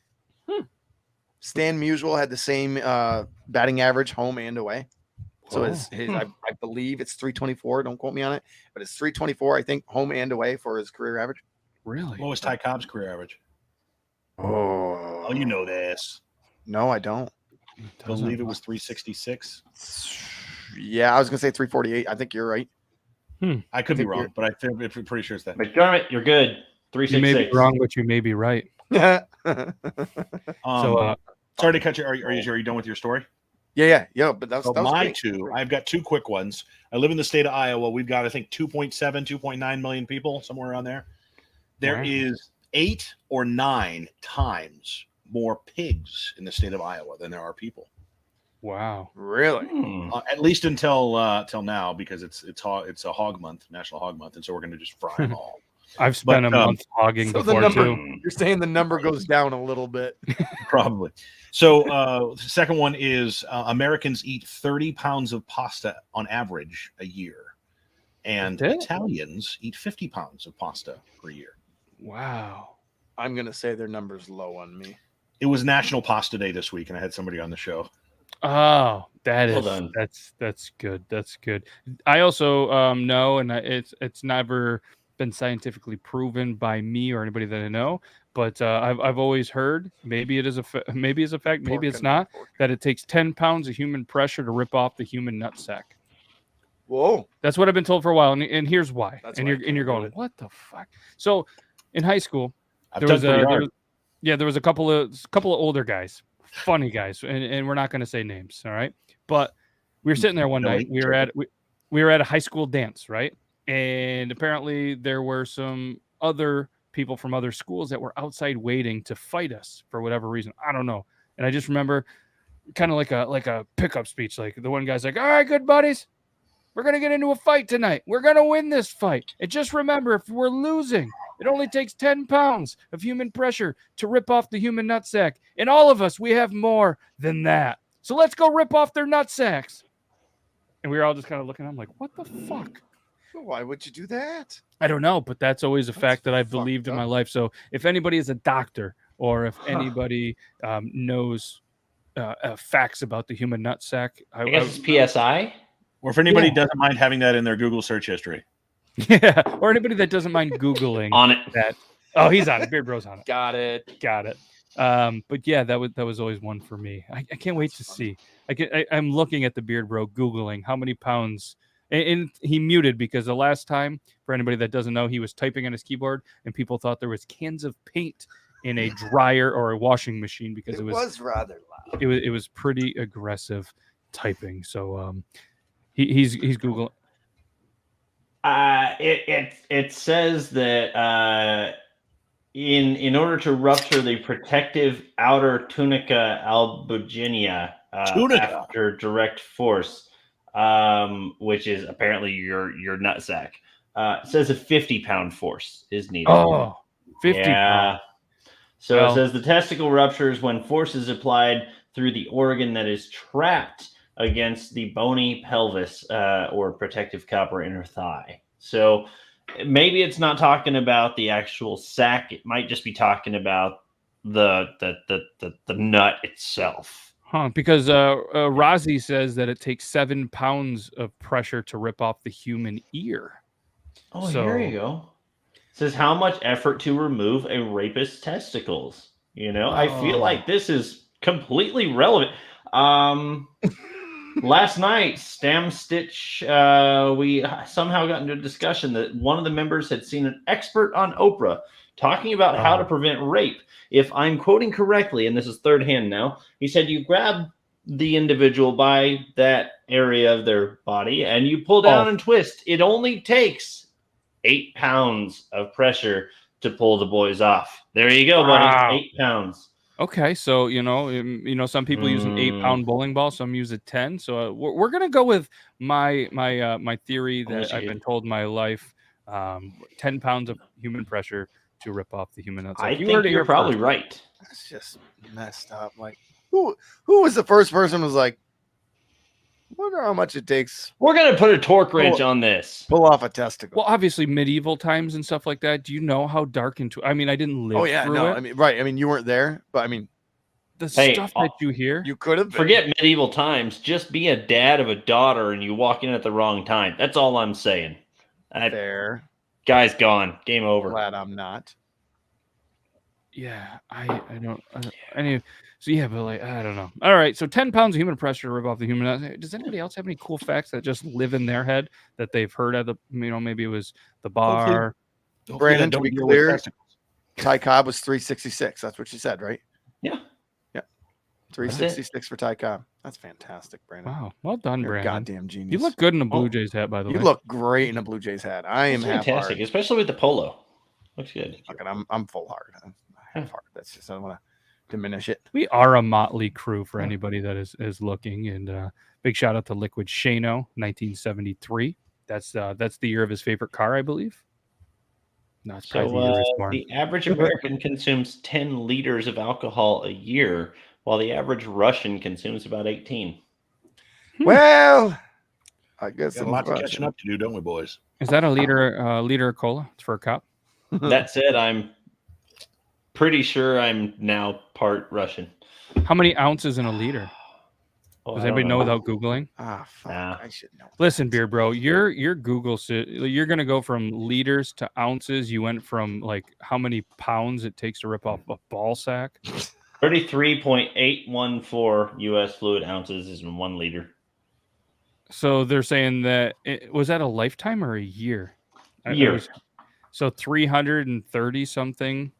Stan Musial had the same batting average home and away. So I believe it's 324. Don't quote me on it, but it's 324. I think home and away for his career average. Really? What was Ty Cobb's career average? Oh, you know this. No, I don't. I believe it was 366. Yeah, I was gonna say 348. I think you're right. I could be wrong, but I'm pretty sure it's that. McDermott, you're good. 366. You may be wrong, but you may be right. Sorry to cut you. Are you done with your story? Yeah. But that was my great. two. I've got 2 quick ones. I live in the state of Iowa. We've got, I think, 2.7, 2.9 million people, somewhere around there. There is 8 or 9 times more pigs in the state of Iowa than there are people. Wow. Really? At least until now, because it's a hog month, National Hog Month, and so we're going to just fry them all. I've spent a month hogging before too. You're saying the number goes down a little bit. Probably. So the second one is Americans eat 30 pounds of pasta on average a year. And Italians eat 50 pounds of pasta per year. Wow. I'm going to say their number's low on me. It was National Pasta Day this week, and I had somebody on the show. Oh, that's good. That's good. I also know, and it's never been scientifically proven by me or anybody that I know, but I've always heard, maybe it's a fact, maybe it's not, that it takes 10 pounds of human pressure to rip off the human nutsack. Whoa. That's what I've been told for a while, and here's why. That's And why I you're can't do going, it. what the fuck? So, in high school, I've there done was pretty a hard. there was a couple of older guys, funny guys, and we're not going to say names, all right? But we were sitting there one night. We were at a high school dance, right? And apparently there were some other people from other schools that were outside waiting to fight us for whatever reason. I don't know. And I just remember kind of like a pickup speech. Like the one guy's like, "All right, good buddies, we're going to get into a fight tonight. We're going to win this fight. And just remember, if we're losing, it only takes 10 pounds of human pressure to rip off the human nutsack. And all of us, we have more than that. So let's go rip off their nutsacks." And we were all just kind of looking. I'm like, what the fuck? Why would you do that? I don't know, but that's always a fact that I've fucked believed in my up. life. So if anybody is a doctor or if anybody knows facts about the human nutsack, I guess it's PSI. Or if anybody Yeah. doesn't mind having that in their Google search history. Yeah, or anybody that doesn't mind Googling On it. that. Oh, he's on it. Beard Bro's on it. Got it. Got it. But yeah, that was always one for me. I can't wait to see. I'm looking at the Beard Bro, Googling how many pounds. And he muted because the last time, for anybody that doesn't know, he was typing on his keyboard and people thought there was cans of paint in a dryer or a washing machine because It was rather loud. it was pretty aggressive typing. So he's Googling. It says that in order to rupture the protective outer tunica albuginea after direct force, which is apparently your nutsack, it says a 50-pound force is needed. Oh, 50 pounds. So Well- it says the testicle ruptures when force is applied through the organ that is trapped against the bony pelvis or protective copper inner thigh. So maybe it's not talking about the actual sac. It might just be talking about the nut itself. Huh? Because Razi says that it takes 7 pounds of pressure to rip off the human ear. Oh, So- here you go. It says how much effort to remove a rapist's testicles. You know, I feel like this is completely relevant. Last night, Stam Stitch, we somehow got into a discussion that one of the members had seen an expert on Oprah talking about how to prevent rape. If I'm quoting correctly, and this is third hand now, he said you grab the individual by that area of their body and you pull down and twist. It only takes 8 pounds of pressure to pull the boys off. There you go, buddy. Wow. 8 pounds. Okay, so some people use an 8-pound bowling ball, some use a 10. So we're gonna go with my theory that I've been told my life: 10 pounds of human pressure to rip off the human nutsack. I think you're probably right. That's just messed up. Like, who was the first person who was like, wonder how much it takes We're gonna put a torque wrench on this. pull off a testicle? Well, obviously medieval times and stuff like that. Do you know how dark into? I mean, I didn't live. Oh yeah, through no, it. I mean, right. I mean, you weren't there, but I mean, The Hey, stuff that you hear. you could have been. Forget medieval times. Just be a dad of a daughter and you walk in at the wrong time. That's all I'm saying. There. Guy's gone. Game over. Glad I'm not. Yeah, I don't. So yeah, but like I don't know. All right, so 10 pounds of human pressure to rip off the human nutsack. Does anybody else have any cool facts that just live in their head that they've heard at the maybe it was the bar? Brandon, to be clear, Ty Cobb was 366. That's what she said, right? Yeah. 366 for Ty Cobb. That's fantastic, Brandon. Wow, well done, You're a Brandon. goddamn genius. You look good in a Blue Jays hat, by the way. You look great in a Blue Jays hat. I am It's half fantastic, hard. especially with the polo. Looks good. Fucking, I'm full hard. I'm half hard. That's just I don't want to diminish it. We are a motley crew for anybody that is looking, and big shout out to Liquid Shano, 1973. That's the year of his favorite car, I believe. No, it's probably the year he was born. The average American consumes 10 liters of alcohol a year, while the average Russian consumes about 18. Well, I guess Got a lot of catching up to do, don't we, boys? Is that a liter of cola? It's for a cup. That said, I'm pretty sure I'm now part Russian. How many ounces in a liter? Oh, Does I don't anybody know without Googling? Ah, fuck. Nah. I should know. Listen, Beer Bro, your Google, you're going to go from liters to ounces. You went from like how many pounds it takes to rip off a ball sack. 33.814 U.S. fluid ounces is in 1 liter. So they're saying that was that a lifetime or a year? Year. So 330 something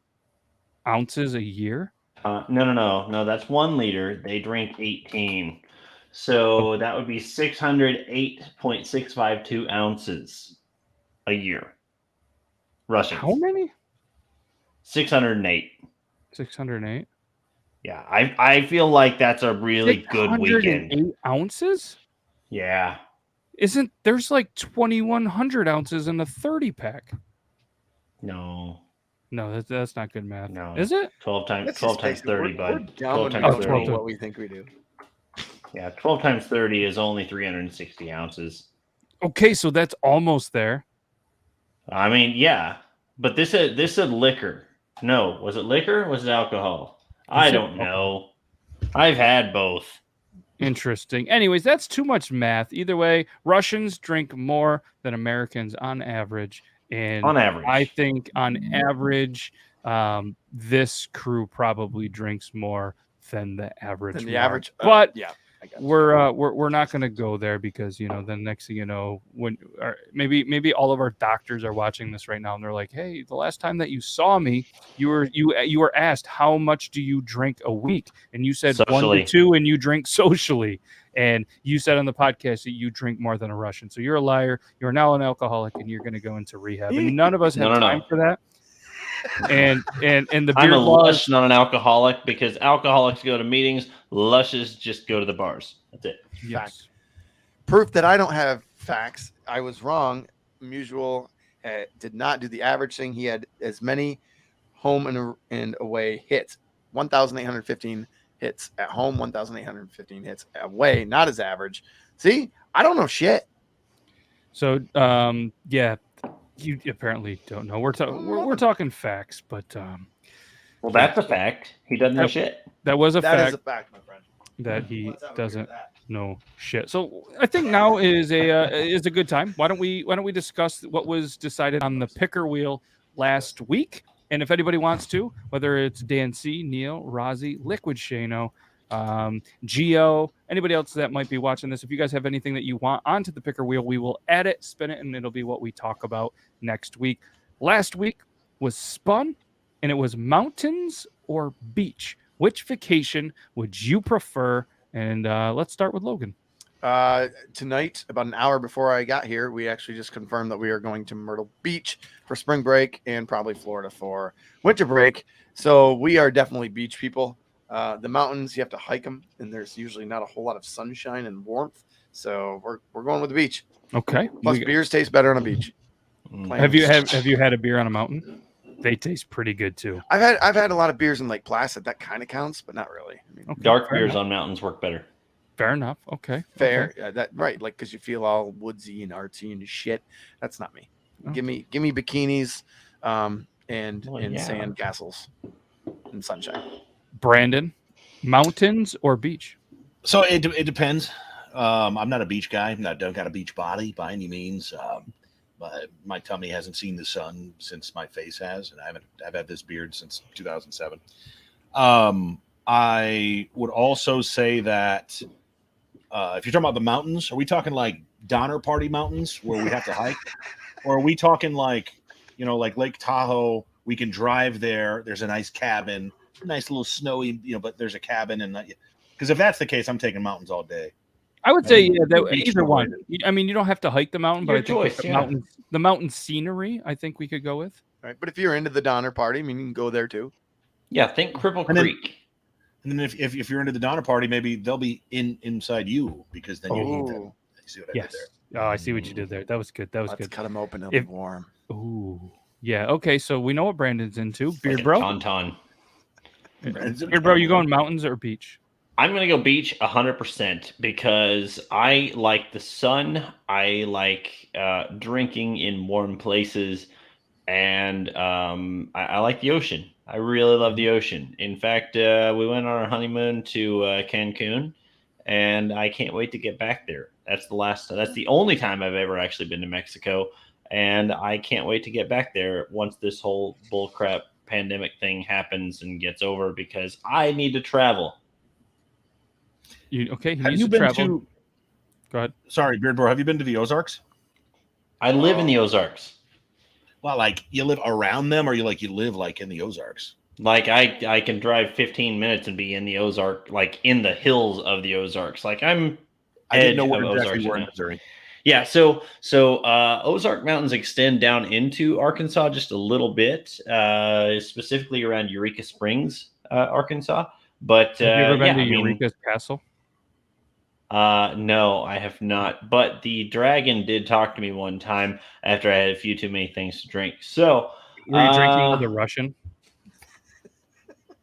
ounces a year. No. That's 1 liter. They drink 18, so that would be 608.652 ounces a year. Russians. How many? 608. 608. Yeah, I feel like that's a really good weekend. 608 ounces? Yeah. Isn't there's like 2,100 ounces in a 30 pack? No. No, that's not good math. No. Is it? 12 times Let's 12 just times face it, 30, we're bud. dumb 12 when we times don't 30. know what we think we do. Yeah, 12 times 30 is only 360 ounces. Okay, so that's almost there. I mean, yeah, but this said liquor. No, was it liquor or was it alcohol? I don't know. I've had both. Interesting. Anyways, that's too much math. Either way, Russians drink more than Americans on average. And On average. I think on average, this crew probably drinks more than the average. Than the mark. average, But yeah, I got you. we're not going to go there because the next thing you know, when maybe all of our doctors are watching this right now and they're like, hey, the last time that you saw me, you were asked how much do you drink a week, and you said Socially. 1 to 2, and you drink socially, and you said on the podcast that you drink more than a Russian, so you're a liar. You're now an alcoholic, and you're going to go into rehab, and none of us have time for that. And the I'm beard a laws. lush, not an alcoholic, because alcoholics go to meetings. Lushes just go to the bars. That's it. Yes. Proof that I don't have facts. I was wrong. Musial did not do the average thing. He had as many home and away hits. 1,815 hits at home, 1,815 hits away. Not his average. See, I don't know shit. So, yeah, you apparently don't know. We're talking facts, but Well, that's a fact. He doesn't know shit. that was a That fact is a fact, my friend. that he Let's have a beer doesn't with that. know shit. So I think now is a good time. Why don't we discuss what was decided on the picker wheel last week? And if anybody wants to, whether it's Dan C, Neil, Rozzy, Liquid Shano, Geo, anybody else that might be watching this, if you guys have anything that you want onto the picker wheel, we will add it, spin it, and it'll be what we talk about next week. Last week was spun, and it was mountains or beach. Which vacation would you prefer? And let's start with Logan. Tonight, about an hour before I got here, we actually just confirmed that we are going to Myrtle Beach for spring break and probably Florida for winter break. So we are definitely beach people. The mountains, you have to hike them, and there's usually not a whole lot of sunshine and warmth. So we're going with the beach. Okay. Plus, beers taste better on a beach. Have you had a beer on a mountain? They taste pretty good too. I've had a lot of beers in Lake Placid. That kind of counts, but not really. I mean, Okay, Dark fair beers enough. on mountains work better. Fair enough. Okay. fair. Okay. Yeah, that right. Like because you feel all woodsy and artsy and shit. That's not me. Oh. Give me bikinis, and Yeah. sand castles and sunshine. Brandon, mountains or beach? So it depends. I'm not a beach guy. I don't got a beach body by any means. But my tummy hasn't seen the sun since my face has, and I've had this beard since 2007. I would also say that if you're talking about the mountains, are we talking like Donner Party mountains where we have to hike, or are we talking like like Lake Tahoe? We can drive there. There's a nice cabin, nice little snowy, but there's a cabin, and because if that's the case, I'm taking mountains all day. I would say beach either one. related. I mean, you don't have to hike the mountain, Your but I think choice, the yeah. mountain scenery, I think we could go with. Right, but if you're into the Donner Party, I mean, you can go there too. Yeah, think Cripple And then- Creek. And then if you're into the Donner Party, maybe they'll be inside you because then you eat them. Oh, You see what I Yes. did there? Oh, I see what you did there. That was good. That was let's good. cut them open. It'll If- be warm. Ooh. Yeah. Okay. So we know what Brandon's into. Beard Like a bro. tauntaun. Beard bro, you going mountains or beach? I'm going to go beach 100% because I like the sun. I like drinking in warm places. And I like the ocean. I really love the ocean. In fact, we went on our honeymoon to Cancun, and I can't wait to get back there. That's the only time I've ever actually been to Mexico, and I can't wait to get back there once this whole bullcrap pandemic thing happens and gets over because I need to travel. Okay. He Have needs you to been travel. to? Go ahead. Sorry, Beard Bro, have you been to the Ozarks? I live in the Ozarks. Well, like you live around them, or you live like in the Ozarks? Like I can drive 15 minutes and be in the Ozark, like in the hills of the Ozarks. Like I didn't know edge where of exactly Ozarks, you were you in know? Missouri. Yeah, so Ozark Mountains extend down into Arkansas just a little bit, specifically around Eureka Springs, Arkansas. But Have you ever been yeah, to I mean, Eureka's Castle? no, I have not. But the dragon did talk to me one time after I had a few too many things to drink. So Were you drinking with a Russian?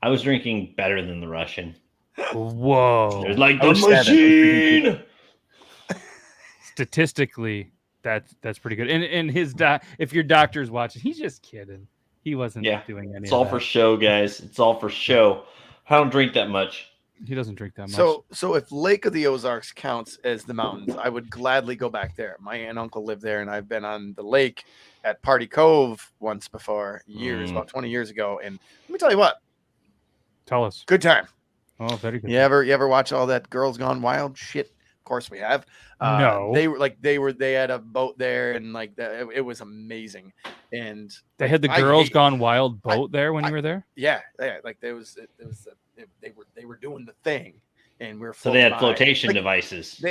I was drinking better than the Russian. Whoa. There's like I the would say that. machine. Statistically, that's pretty good. And his if your doctor's watching, he's just kidding. He wasn't doing any It's of all that. for show, guys. It's all for show. I don't drink that much. He doesn't drink that much. So if Lake of the Ozarks counts as the mountains, I would gladly go back there. My aunt and uncle live there, and I've been on the lake at Party Cove once before, about 20 years ago. And let me tell you what, Tell us. good time. Oh, very good. You ever watch all that Girls Gone Wild shit? Of course we have. No. They had a boat there, and like that, it was amazing. And They had the Girls Gone Wild boat there when you were there? yeah, like they were doing the thing, and we were So they had floating by. flotation Like, devices.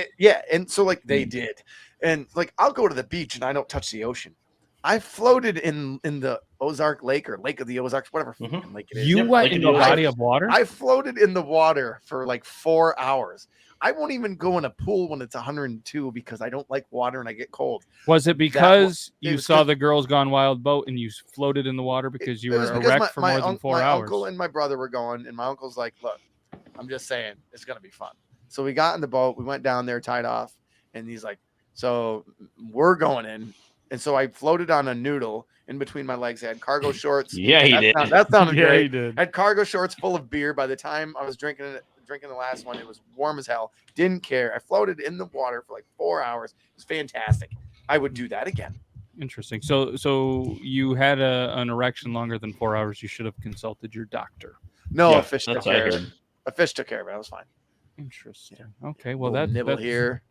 and so like they did, and like I'll go to the beach and I don't touch the ocean. I floated in the Ozark Lake or Lake of the Ozarks, whatever fucking lake it is. You Yep, went Lake in of the the body Ozarks. of water? I floated in the water for like 4 hours. I won't even go in a pool when it's 102 because I don't like water and I get cold. Was it because it you was saw 'cause- the Girls Gone Wild boat and you floated in the water because you It were was because erect for more than 4 my hours? uncle and my brother were going, and my uncle's like, "Look, I'm just saying, it's gonna be fun." So we got in the boat, we went down there, tied off, and he's like, "So we're going in." And so I floated on a noodle in between my legs. I had cargo shorts. Yeah, he did. That sounded Yeah, great. he did. I had cargo shorts full of beer. By the time I was drinking the last one, it was warm as hell. Didn't care. I floated in the water for like 4 hours. It was fantastic. I would do that again. Interesting. So you had an erection longer than 4 hours. You should have consulted your doctor. No, Yeah, a fish took that's what I care of it. heard. A fish took care of it. I was fine. Interesting. Okay. Well, Little nibble that's here.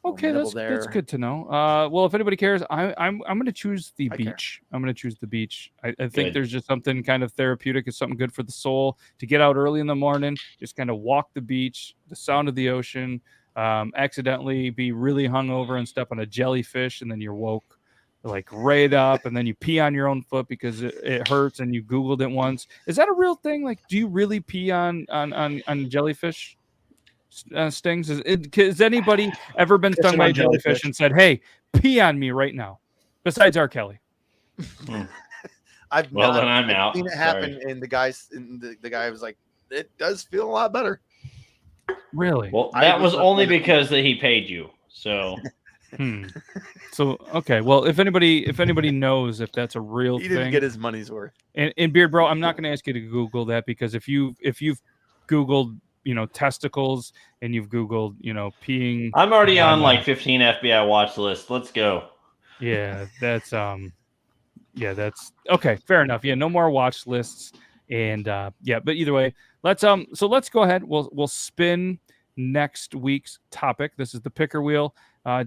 okay. nibble That's there. good to know. Well, if anybody cares, I'm going to choose the I care. beach. I'm going to choose the beach. I think Good. there's just something kind of therapeutic. It's something good for the soul to get out early in the morning, just kind of walk the beach, the sound of the ocean, accidentally be really hungover and step on a jellyfish, and then you're woke like right up, and then you pee on your own foot because it hurts, and you Googled it once. Is that a real thing? Like, do you really pee on jellyfish stings? Has anybody ever been stung Pissing by a on jellyfish jellyfish. and said, "Hey, pee on me right now"? Besides R. Kelly. I've Well, not then I'm out. seen it happen, and the guy was like, "It does feel a lot better." Really? Well, I that was was not only gonna- because that he paid you. So So okay. Well, if anybody knows if that's a real He didn't thing, get his money's worth. and Beard Bro, I'm not going to ask you to Google that, because if you've Googled testicles and you've Googled peeing, I'm already on Um, like 15 FBI watch lists. Let's go. that's okay. Fair enough. Yeah, no more watch lists, and but either way, let's go ahead. We'll spin next week's topic. This is the picker wheel.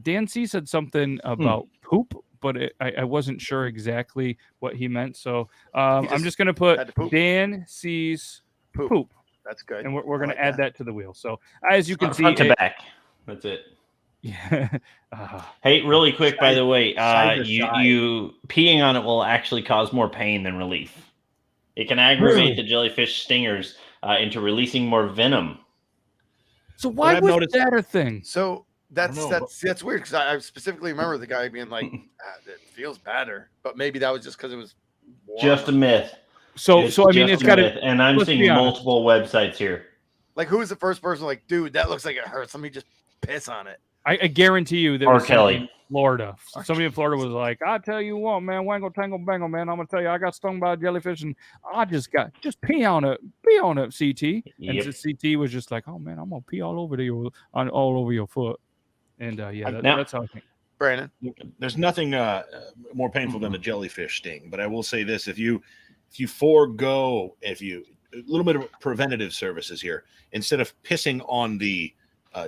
Dan C said something about poop, but I wasn't sure exactly what he meant. So I'm just going to had to put poop. Dan C's poop, That's good. and we're going like to add that to the wheel. So as you can see, Front to back. That's it. yeah. Hey, really quick, by the way, side to you side. you peeing on it will actually cause more pain than relief. It can aggravate Really? the jellyfish stingers into releasing more venom. So why I've was noticed- that a thing? So that's I don't know, that's weird because I specifically remember the guy being like, "It feels better," but maybe that was just because it was warm. Just a myth. So It's I mean, just it's a got myth, to. and I'm let's be seeing honest. multiple websites here. Like, who was the first person like, "Dude, that looks like it hurts. Let me just piss on it." I guarantee you there R. was somebody Kelly. in Florida. Somebody in Florida was like, "I tell you what, man, wangle tangle bangle, man. I'm gonna tell you, I got stung by a jellyfish, and I just pee on it, CT." And Yep. the CT was just like, "Oh man, I'm gonna pee all over all over your foot." And Now- that's how I think. Brandon, There's nothing more painful than a jellyfish sting, but I will say this: if you forego, a little bit of preventative services here, instead of pissing on the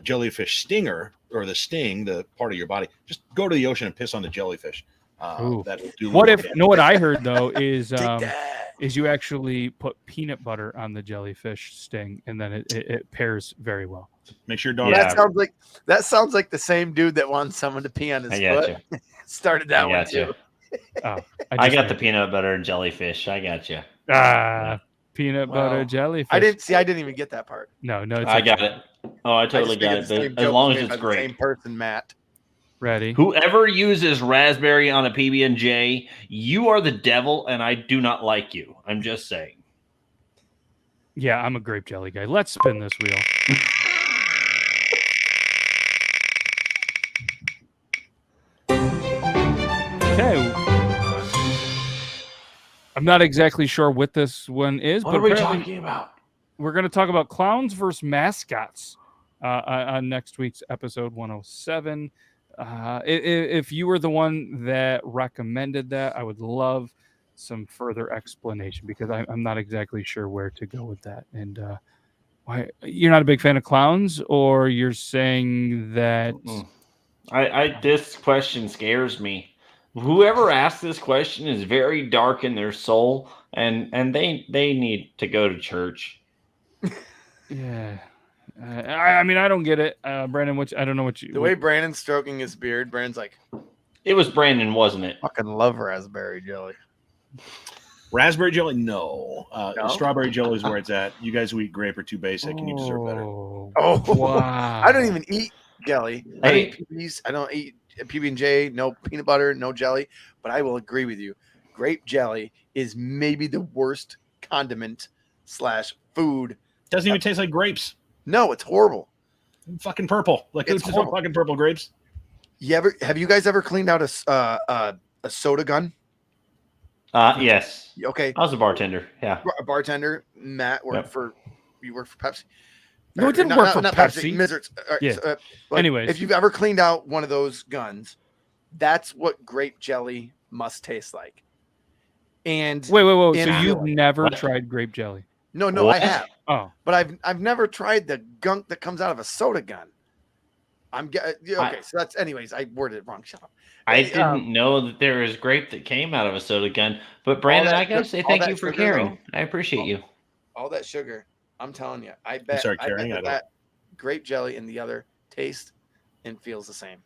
jellyfish stinger or the sting, the part of your body, just go to the ocean and piss on the jellyfish. That will do. What more if? damage. No, what I heard though is that. is you actually put peanut butter on the jellyfish sting, and then it pairs very well. Make sure your dog. Yeah. That sounds like the same dude that wants someone to pee on his I foot. got you. Started that I one got too. you. Oh, I just got the made- peanut butter and jellyfish. I got you. peanut Wow. butter jellyfish. I didn't even get that part. No, it's I got okay. it. Oh, I totally just got figured it. the same But as joke long was as made by it's the great. Same person, Matt. Ready? Whoever uses raspberry on a PB&J, you are the devil, and I do not like you. I'm just saying. Yeah, I'm a grape jelly guy. Let's spin this wheel. Okay. I'm not exactly sure what this one is, What but are we apparently talking about? we're going to talk about clowns versus mascots on next week's episode 107. If you were the one that recommended that, I would love some further explanation because I'm not exactly sure where to go with that. And why you're not a big fan of clowns, or you're saying that This question scares me. Whoever asked this question is very dark in their soul, and they need to go to church. yeah. I mean, I don't get it, Brandon. I don't know what you. The way Brandon's stroking his beard, Brandon's like, It was Brandon, wasn't it? fucking love raspberry jelly. Raspberry jelly, no. No? Strawberry jelly is where it's at. You guys who eat grape are too basic, and you deserve better. Oh, wow! I don't even eat jelly. I don't Hey. eat PBs. I don't eat PB&J. No peanut butter, no jelly. But I will agree with you. Grape jelly is maybe the worst condiment / food. Doesn't even taste like grapes. No, it's horrible. Fucking purple. Like who It's just want horrible. fucking purple grapes? Have you guys ever cleaned out a soda gun? Yes. Okay, I was a bartender. Yeah. a bartender, Matt worked Yep. for. You worked for Pepsi. No, it didn't work for Pepsi. Mizzards. Yeah. Like, Anyways. if you've ever cleaned out one of those guns, that's what grape jelly must taste like. And Wait. So And- you've never What? tried grape jelly? no, I What? have, Oh, but I've never tried the gunk that comes out of a soda gun. Okay. So that's anyways. I worded it wrong. Shut up. I Hey, didn't know that there was grape that came out of a soda gun. But Brandon, that I gotta sugar- say all thank that you for sugar, caring. though. I appreciate you. All that sugar. I'm telling you. I bet. sorry, I bet Carrie, I don't. that grape jelly and the other taste and feels the same.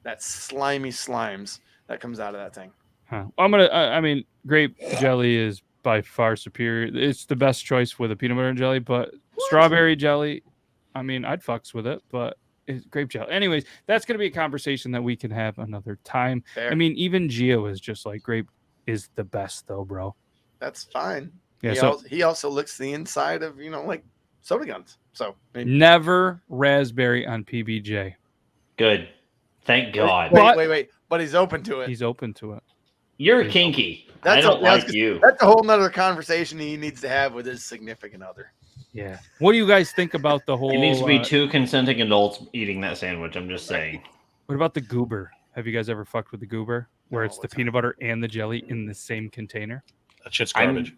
That slimy slimes that comes out of that thing. huh. I mean, grape jelly is by far superior. It's the best choice with a peanut butter and jelly, but strawberry jelly, I mean, I'd fucks with it, but it's grape jelly. Anyways, that's going to be a conversation that we can have another time. Fair. I mean, even Gio is just like grape is the best though, bro. That's fine. Yeah. He also licks the inside of like soda guns. So I mean, Never raspberry on PBJ. Good. Thank God. wait. But he's open to it. He's open to it. You're kinky. I That's don't a- I was like gonna- you. That's a whole nother conversation he needs to have with his significant other. Yeah. What do you guys think about the whole? It needs to be two consenting adults eating that sandwich. I'm just saying. What about the goober? Have you guys ever fucked with the goober, where No, it's the what's peanut butter and the jelly in the same container? That shit's garbage.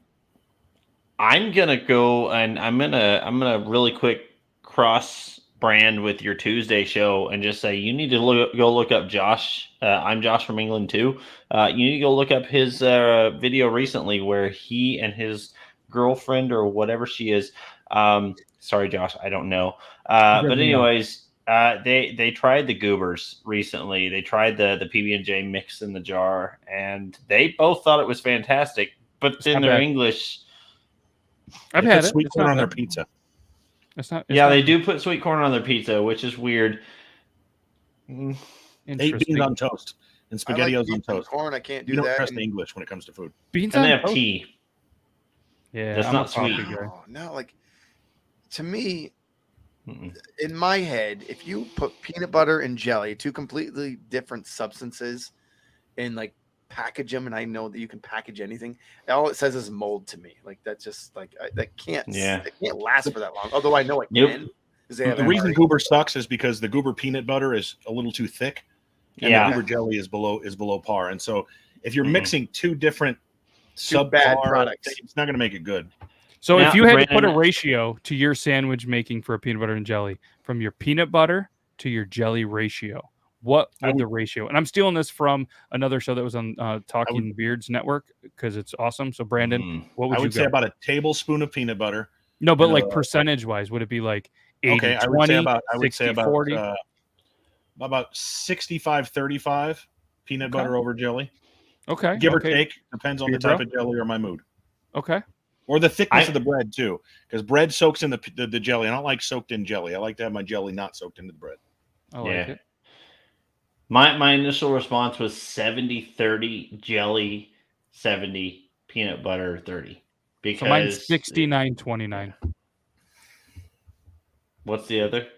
I'm gonna go and I'm gonna really quick cross brand with your Tuesday show and just say you need to go look up Josh. I'm Josh from England too. You need to go look up his video recently where he and his girlfriend or whatever she is. Sorry, Josh, I don't know. But anyways, they tried the goobers recently. They tried the PB&J mix in the jar, and they both thought it was fantastic. But in not their bad. English. I've They had put it. sweet It's corn not on their bad. pizza. It's not. Yeah, they do put sweet corn on their pizza, which is weird. Eight Interesting. beans on toast and I like spaghettios on beans and toast. corn. I can't do You don't that. trust and- the English when it comes to food. Beans And on they have toast? tea. Yeah, That's I'm not a coffee sweet. guy. No, like to me, Mm-mm. in my head, if you put peanut butter and jelly, two completely different substances, and like package them, and I know that you can package anything. All it says is mold to me. Like that's just like that can't. Yeah. It can't last for that long. Although I know it Nope. can. 'Cause they have The reason MRE. goober sucks is because the goober peanut butter is a little too thick, and Yeah. the goober jelly is below par. And so, if you're Mhm. mixing two different Two bad subpar products. things, it's not going to make it good. So Now, if you had to put a Brandon- ratio to your sandwich making for a peanut butter and jelly, from your peanut butter to your jelly ratio, what would the ratio? And I'm stealing this from another show that was on Talking Beards Network because it's awesome. So Brandon, what would I you would say go? about a tablespoon of peanut butter. No, but and like percentage wise, would it be like 80, okay, 20, I would say 60, 40? About 65-35 peanut butter over jelly. Okay. Give or take. Depends on the Beard type bro? of jelly or my mood. Okay. Or the thickness of the bread, too. Because bread soaks in the jelly. I don't like soaked in jelly. I like to have my jelly not soaked into the bread. I like it. My initial response was 70-30 jelly, 70 peanut butter, 30. Because So mine's 69-29. What's the other?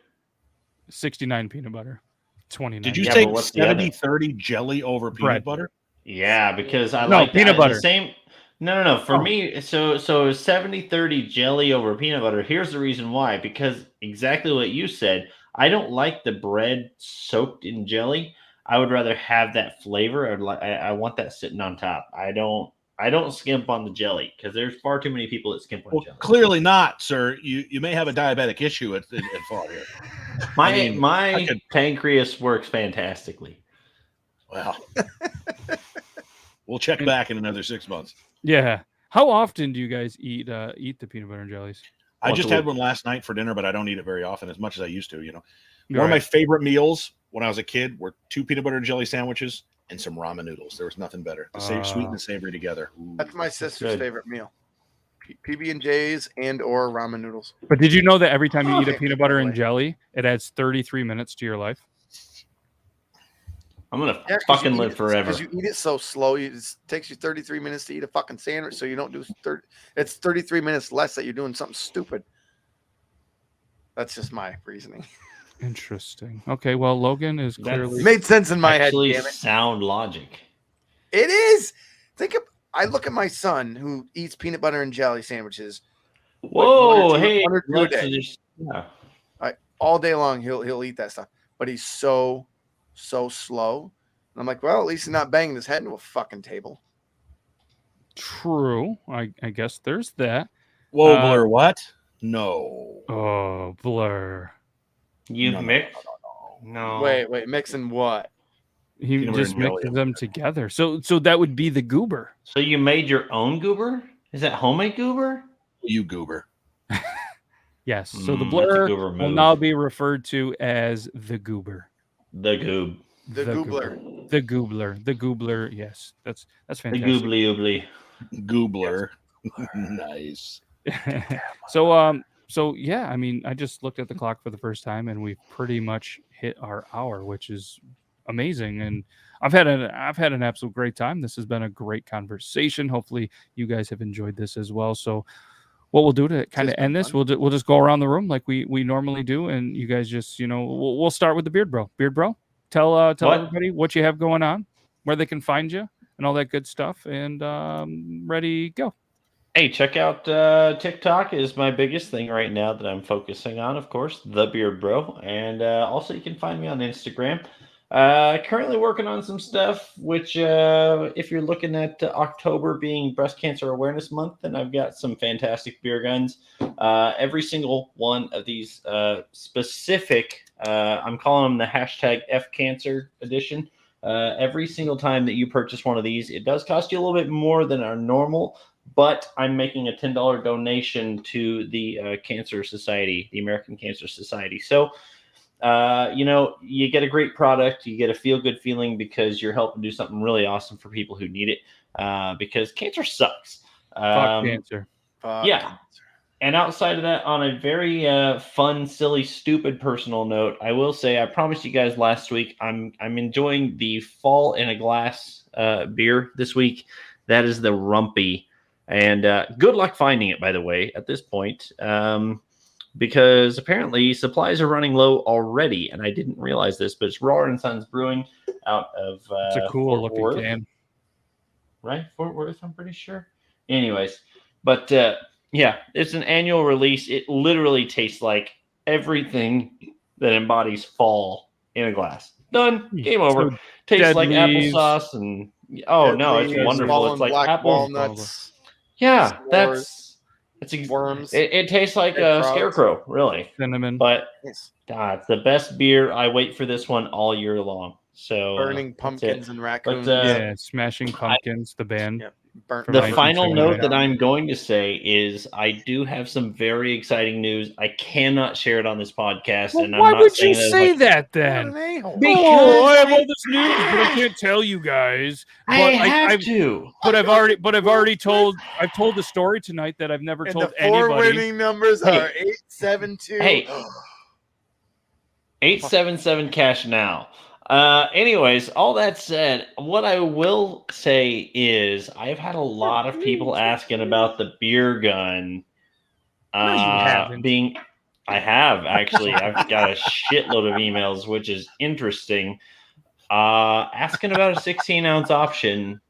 69 peanut butter, 29. Did you Yeah, say but what's the other? 70-30 jelly over peanut Bread. butter? Yeah, because I No, like peanut that. butter. The same. No. For me, so 70-30 jelly over peanut butter. Here's the reason why. Because exactly what you said. I don't like the bread soaked in jelly. I would rather have that flavor. I want that sitting on top. I don't skimp on the jelly because there's far too many people that skimp on Well, jelly. clearly not, sir. You may have a diabetic issue at fault here. My pancreas works fantastically. Well, we'll check back in another 6 months. Yeah. How often do you guys eat the peanut butter and jellies? I Once just a had week. one last night for dinner, but I don't eat it very often, as much as I used to. One of my favorite meals when I was a kid were 2 peanut butter and jelly sandwiches and some ramen noodles. There was nothing better. The sweet and the savory together. Ooh. That's my sister's good. favorite meal. PB&J's and or ramen noodles. But did you know that every time you eat a Okay, peanut butter and way. jelly, it adds 33 minutes to your life? I'm gonna Yeah, 'cause fucking you eat live it- forever. Because you eat it so slow, it takes you 33 minutes to eat a fucking sandwich. So you don't do 30. It's 33 minutes less that you're doing something stupid. That's just my reasoning. Interesting. Okay, well, Logan is That's- clearly... It made sense in my head. Actually, Damn it. sound logic. It is. I look at my son who eats peanut butter and jelly sandwiches Whoa, one or two- hey, one or two a let's day. just- yeah. all day long. He'll eat that stuff, but he's so slow. And I'm like, well, at least he's not banging his head into a fucking table. True. I guess there's that. Whoa, Blur, what? No. Oh, Blur. You No, no, mixed? no. No. Wait, mixing what? He Peanut butter just and jelly. mixes them together. So that would be the goober. So you made your own goober? Is that homemade goober? You goober. Yes. So the That's a Blur goober will move. now be referred to as the goober. The goob. The goobler. The goobler. The goobler. Yes. That's The fantastic. goobly oobly. Goobler. Nice. So yeah, I mean, I just looked at the clock for the first time and we've pretty much hit our hour, which is amazing. And I've had an absolute great time. This has been a great conversation. Hopefully you guys have enjoyed this as well. So what we'll do to kind of end this, we'll just go around the room like we normally do, and you guys just, we'll start with the Beard Bro. Beard Bro, tell everybody what you have going on, where they can find you, and all that good stuff. And ready, go. Hey, check out TikTok is my biggest thing right now that I'm focusing on, of course, the Beard Bro. And also you can find me on Instagram. Currently working on some stuff, which if you're looking at October being Breast Cancer Awareness Month, then I've got some fantastic beer guns. Every single one of these specific, I'm calling them the hashtag FCancer edition. Every single time that you purchase one of these, it does cost you a little bit more than our normal, but I'm making a $10 donation to the Cancer Society, the American Cancer Society. So, you get a great product, you get a feel-good feeling because you're helping do something really awesome for people who need it, because cancer sucks. Fuck cancer. Yeah. And outside of that, on a very fun, silly, stupid personal note, I will say I promised you guys last week I'm enjoying the Fall in a Glass beer this week. That is the Rumpy. And good luck finding it, by the way, at this point. Because apparently supplies are running low already, and I didn't realize this, but it's Roar and Sons Brewing out of It's a cool Fort looking Worth. can. Right? Fort Worth, I'm pretty sure. Anyways, but yeah, it's an annual release. It literally tastes like everything that embodies fall in a glass. Done. Game over. So Tastes dead like leaves. applesauce and no, it's Leaves, wonderful. fallen It's like black apple. walnuts. Yeah, s'mores. that's It's worms. It tastes like Big a frogs. scarecrow, really. Cinnamon. But Yes. it's the best beer. I wait for this one all year long. So Burning that's pumpkins it. and raccoons. Yeah, Smashing Pumpkins, the band. Yeah. Burnt For The like final 1979. note that I'm going to say is I do have some very exciting news. I cannot share it on this podcast, Well, and I'm why not would you saying say like, that What then? an a-hole. Because I have all this news, but I can't tell you guys. I But have I've to. I've told the story tonight that I've never And told the four anybody. winning numbers Hey. are 872. Hey. 877 cash now. Anyways, all that said, what I will say is I've had a lot of people asking about the beer gun. No, you haven't. I have actually. I've got a shitload of emails, which is interesting. Asking about a 16-ounce option.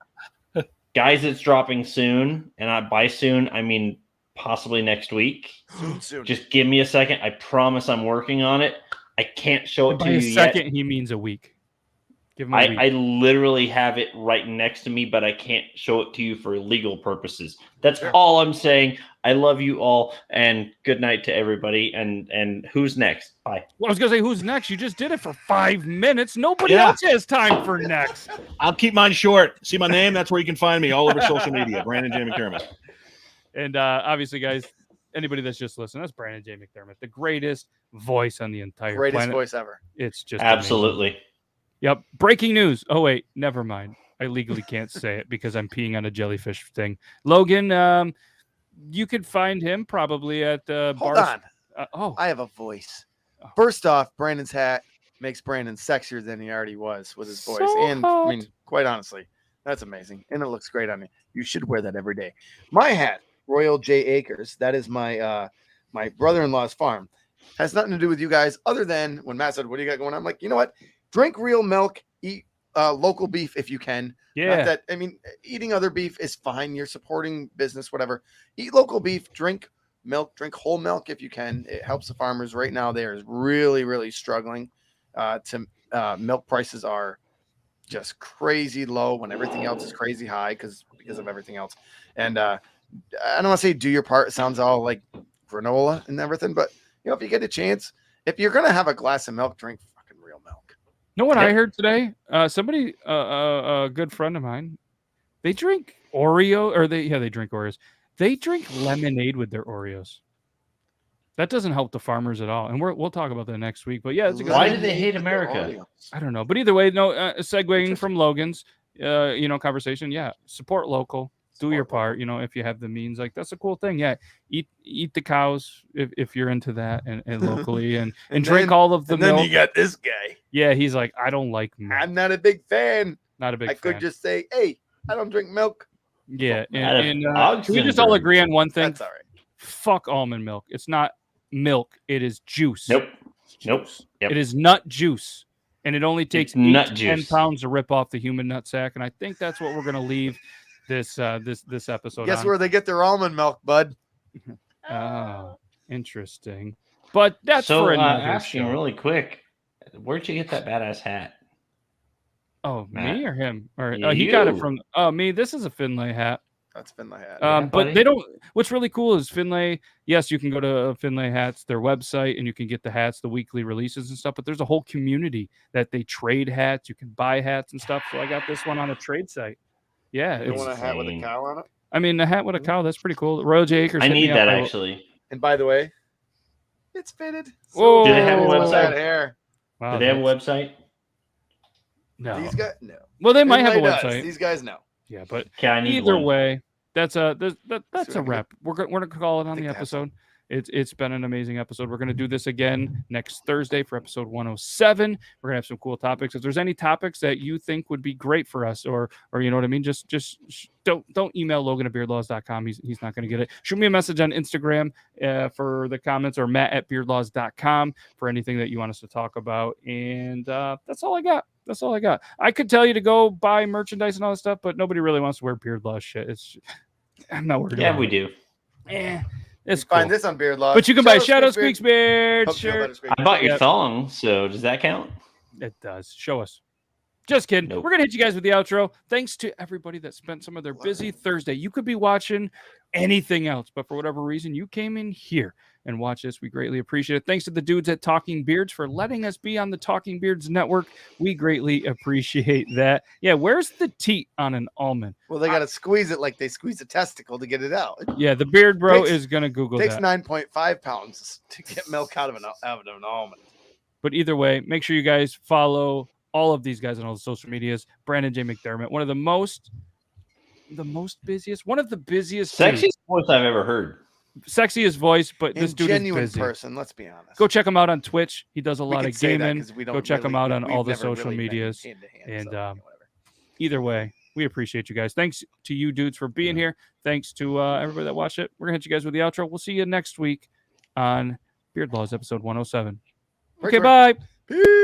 Guys, it's dropping soon. And by soon, I mean possibly next week. Soon. Just give me a second. I promise I'm working on it. I can't show it By to a you second, yet. he means a week. Give him a week. I literally have it right next to me, but I can't show it to you for legal purposes. That's all I'm saying. I love you all, and good night to everybody. And who's next? Bye. Well, I was gonna say, who's next? You just did it for 5 minutes. Nobody Yeah. else has time for next. I'll keep mine short. See my name? That's where you can find me all over social media. Brandon J. McDermott. And obviously, guys, anybody that's just listening, that's Brandon J. McDermott, the greatest voice on the entire Greatest planet. voice ever. It's just amazing. Absolutely. Yep. Breaking news. Oh wait, never mind. I legally can't say it because I'm peeing on a jellyfish thing. Logan, you could find him probably at Hold on. Oh, I have a voice. First off, Brandon's hat makes Brandon sexier than he already was with his voice. So And hot. I mean, quite honestly, that's amazing. And it looks great on you. You should wear that every day. My hat, Royal J. Acres, that is my my brother-in-law's farm. Has nothing to do with you guys other than when Matt said, what do you got going on? I'm like, you know what? Drink real milk, eat local beef if you can. yeah. Not that, I mean, eating other beef is fine. You're supporting business, whatever. Eat local beef, drink milk, drink whole milk if you can. It helps the farmers. Right now, they are really, really struggling. Milk prices are just crazy low when everything else is crazy high because of everything else. And I don't want to say do your part. It sounds all like granola and everything, but you know, if you get a chance, if you're gonna have a glass of milk, drink fucking real milk. You know what Yep. I heard today? Somebody, a good friend of mine, they drink Oreo, or they drink Oreos. They drink lemonade with their Oreos. That doesn't help the farmers at all, and we'll talk about that next week. But yeah, it's a good. Why Lemonade do they hate with America? Oreos. I don't know, but either way, no. Segueing from Logan's, conversation. Yeah, support local. Do your Support part. You know, if you have the means, like that's a cool thing. Yeah, eat the cows if you're into that, and locally, and drink then- all of the And then milk. you got this guy. Yeah, he's like, I don't like milk. I'm not a big fan. Not a big I fan. could just say, hey, I don't drink milk. Yeah, Out of and can we just all Ogdenburg. agree on one thing? That's all right. Fuck almond milk. It's not milk. It is juice. Nope. Yep. It is nut juice, and it only takes It's nut 8 to 10 juice. pounds to rip off the human nut sack. And I think that's what we're gonna leave this episode. Guess on. where they get their almond milk, bud? Oh, interesting. But that's So for another asking show. really quick, where'd you get that badass hat? Oh, Matt. me or him? Or he got it You. from me. This is a Finlay hat. That's been my hat. Yeah, But buddy. they don't. What's really cool is Finlay. Yes, you can go to Finlay Hats, their website, and you can get the hats, the weekly releases and stuff. But there's a whole community that they trade hats. You can buy hats and stuff. So I got this one on a trade site. Yeah, You it's, want a hat with a insane. cow on it? I mean, the hat with a cow. That's pretty cool. Royal J. Acres. I hit me need up. that I will- actually. And by the way, it's fitted. Whoa. Do they have a What's that website? hair? Wow, Do they have a that's- website? No. These guys, no. Well, they might have a Finlay does. website. These guys, no. Yeah, but Okay, I need either one. way, that's a what I wrap. We're gonna call it on think the that's episode. It's been an amazing episode. We're gonna do this again next Thursday for episode 107. We're gonna have some cool topics. If there's any topics that you think would be great for us, or you know what I mean, just don't email Logan at beardlaws.com. He's not gonna get it. Shoot me a message on Instagram for the comments, or Matt at beardlaws.com for anything that you want us to talk about. And that's all I got. That's all I got. I could tell you to go buy merchandise and all that stuff, but nobody really wants to wear Beard Laws shit. I'm not worried. Yeah, about we it. do. It's Find cool. this on Beard Law. But you can buy Shadow Squeaks Beard Hope you know shirt. better, Squeak. I bought your Yep. thong, so does that count? It does. Show us. Just kidding. Nope. We're going to hit you guys with the outro. Thanks to everybody that spent some of their busy Thursday. You could be watching anything else, but for whatever reason, you came in here and watched this. We greatly appreciate it. Thanks to the dudes at Talking Beards for letting us be on the Talking Beards Network. We greatly appreciate that. Yeah, where's the teat on an almond? Well, they got to squeeze it like they squeeze a testicle to get it out. Yeah, the beard bro Takes- is going to Google It takes that. 9.5 pounds to get milk out of an almond. But either way, make sure you guys follow all of these guys on all the social medias. Brandon J. McDermott, one of the busiest, one of the busiest, Sexiest dudes. voice I've ever heard. Sexiest voice, but this And dude genuine is busy. person, let's be honest. Go check him out on Twitch. He does a We lot can of say that gaming. 'cause we don't Go check him really- out on we've all the never social really been medias. hand-to-hand, And so, whatever. either way, we appreciate you guys. Thanks to you dudes for being here. Thanks to everybody that watched it. We're going to hit you guys with the outro. We'll see you next week on Beard Laws episode 107. Okay, bye. Peace.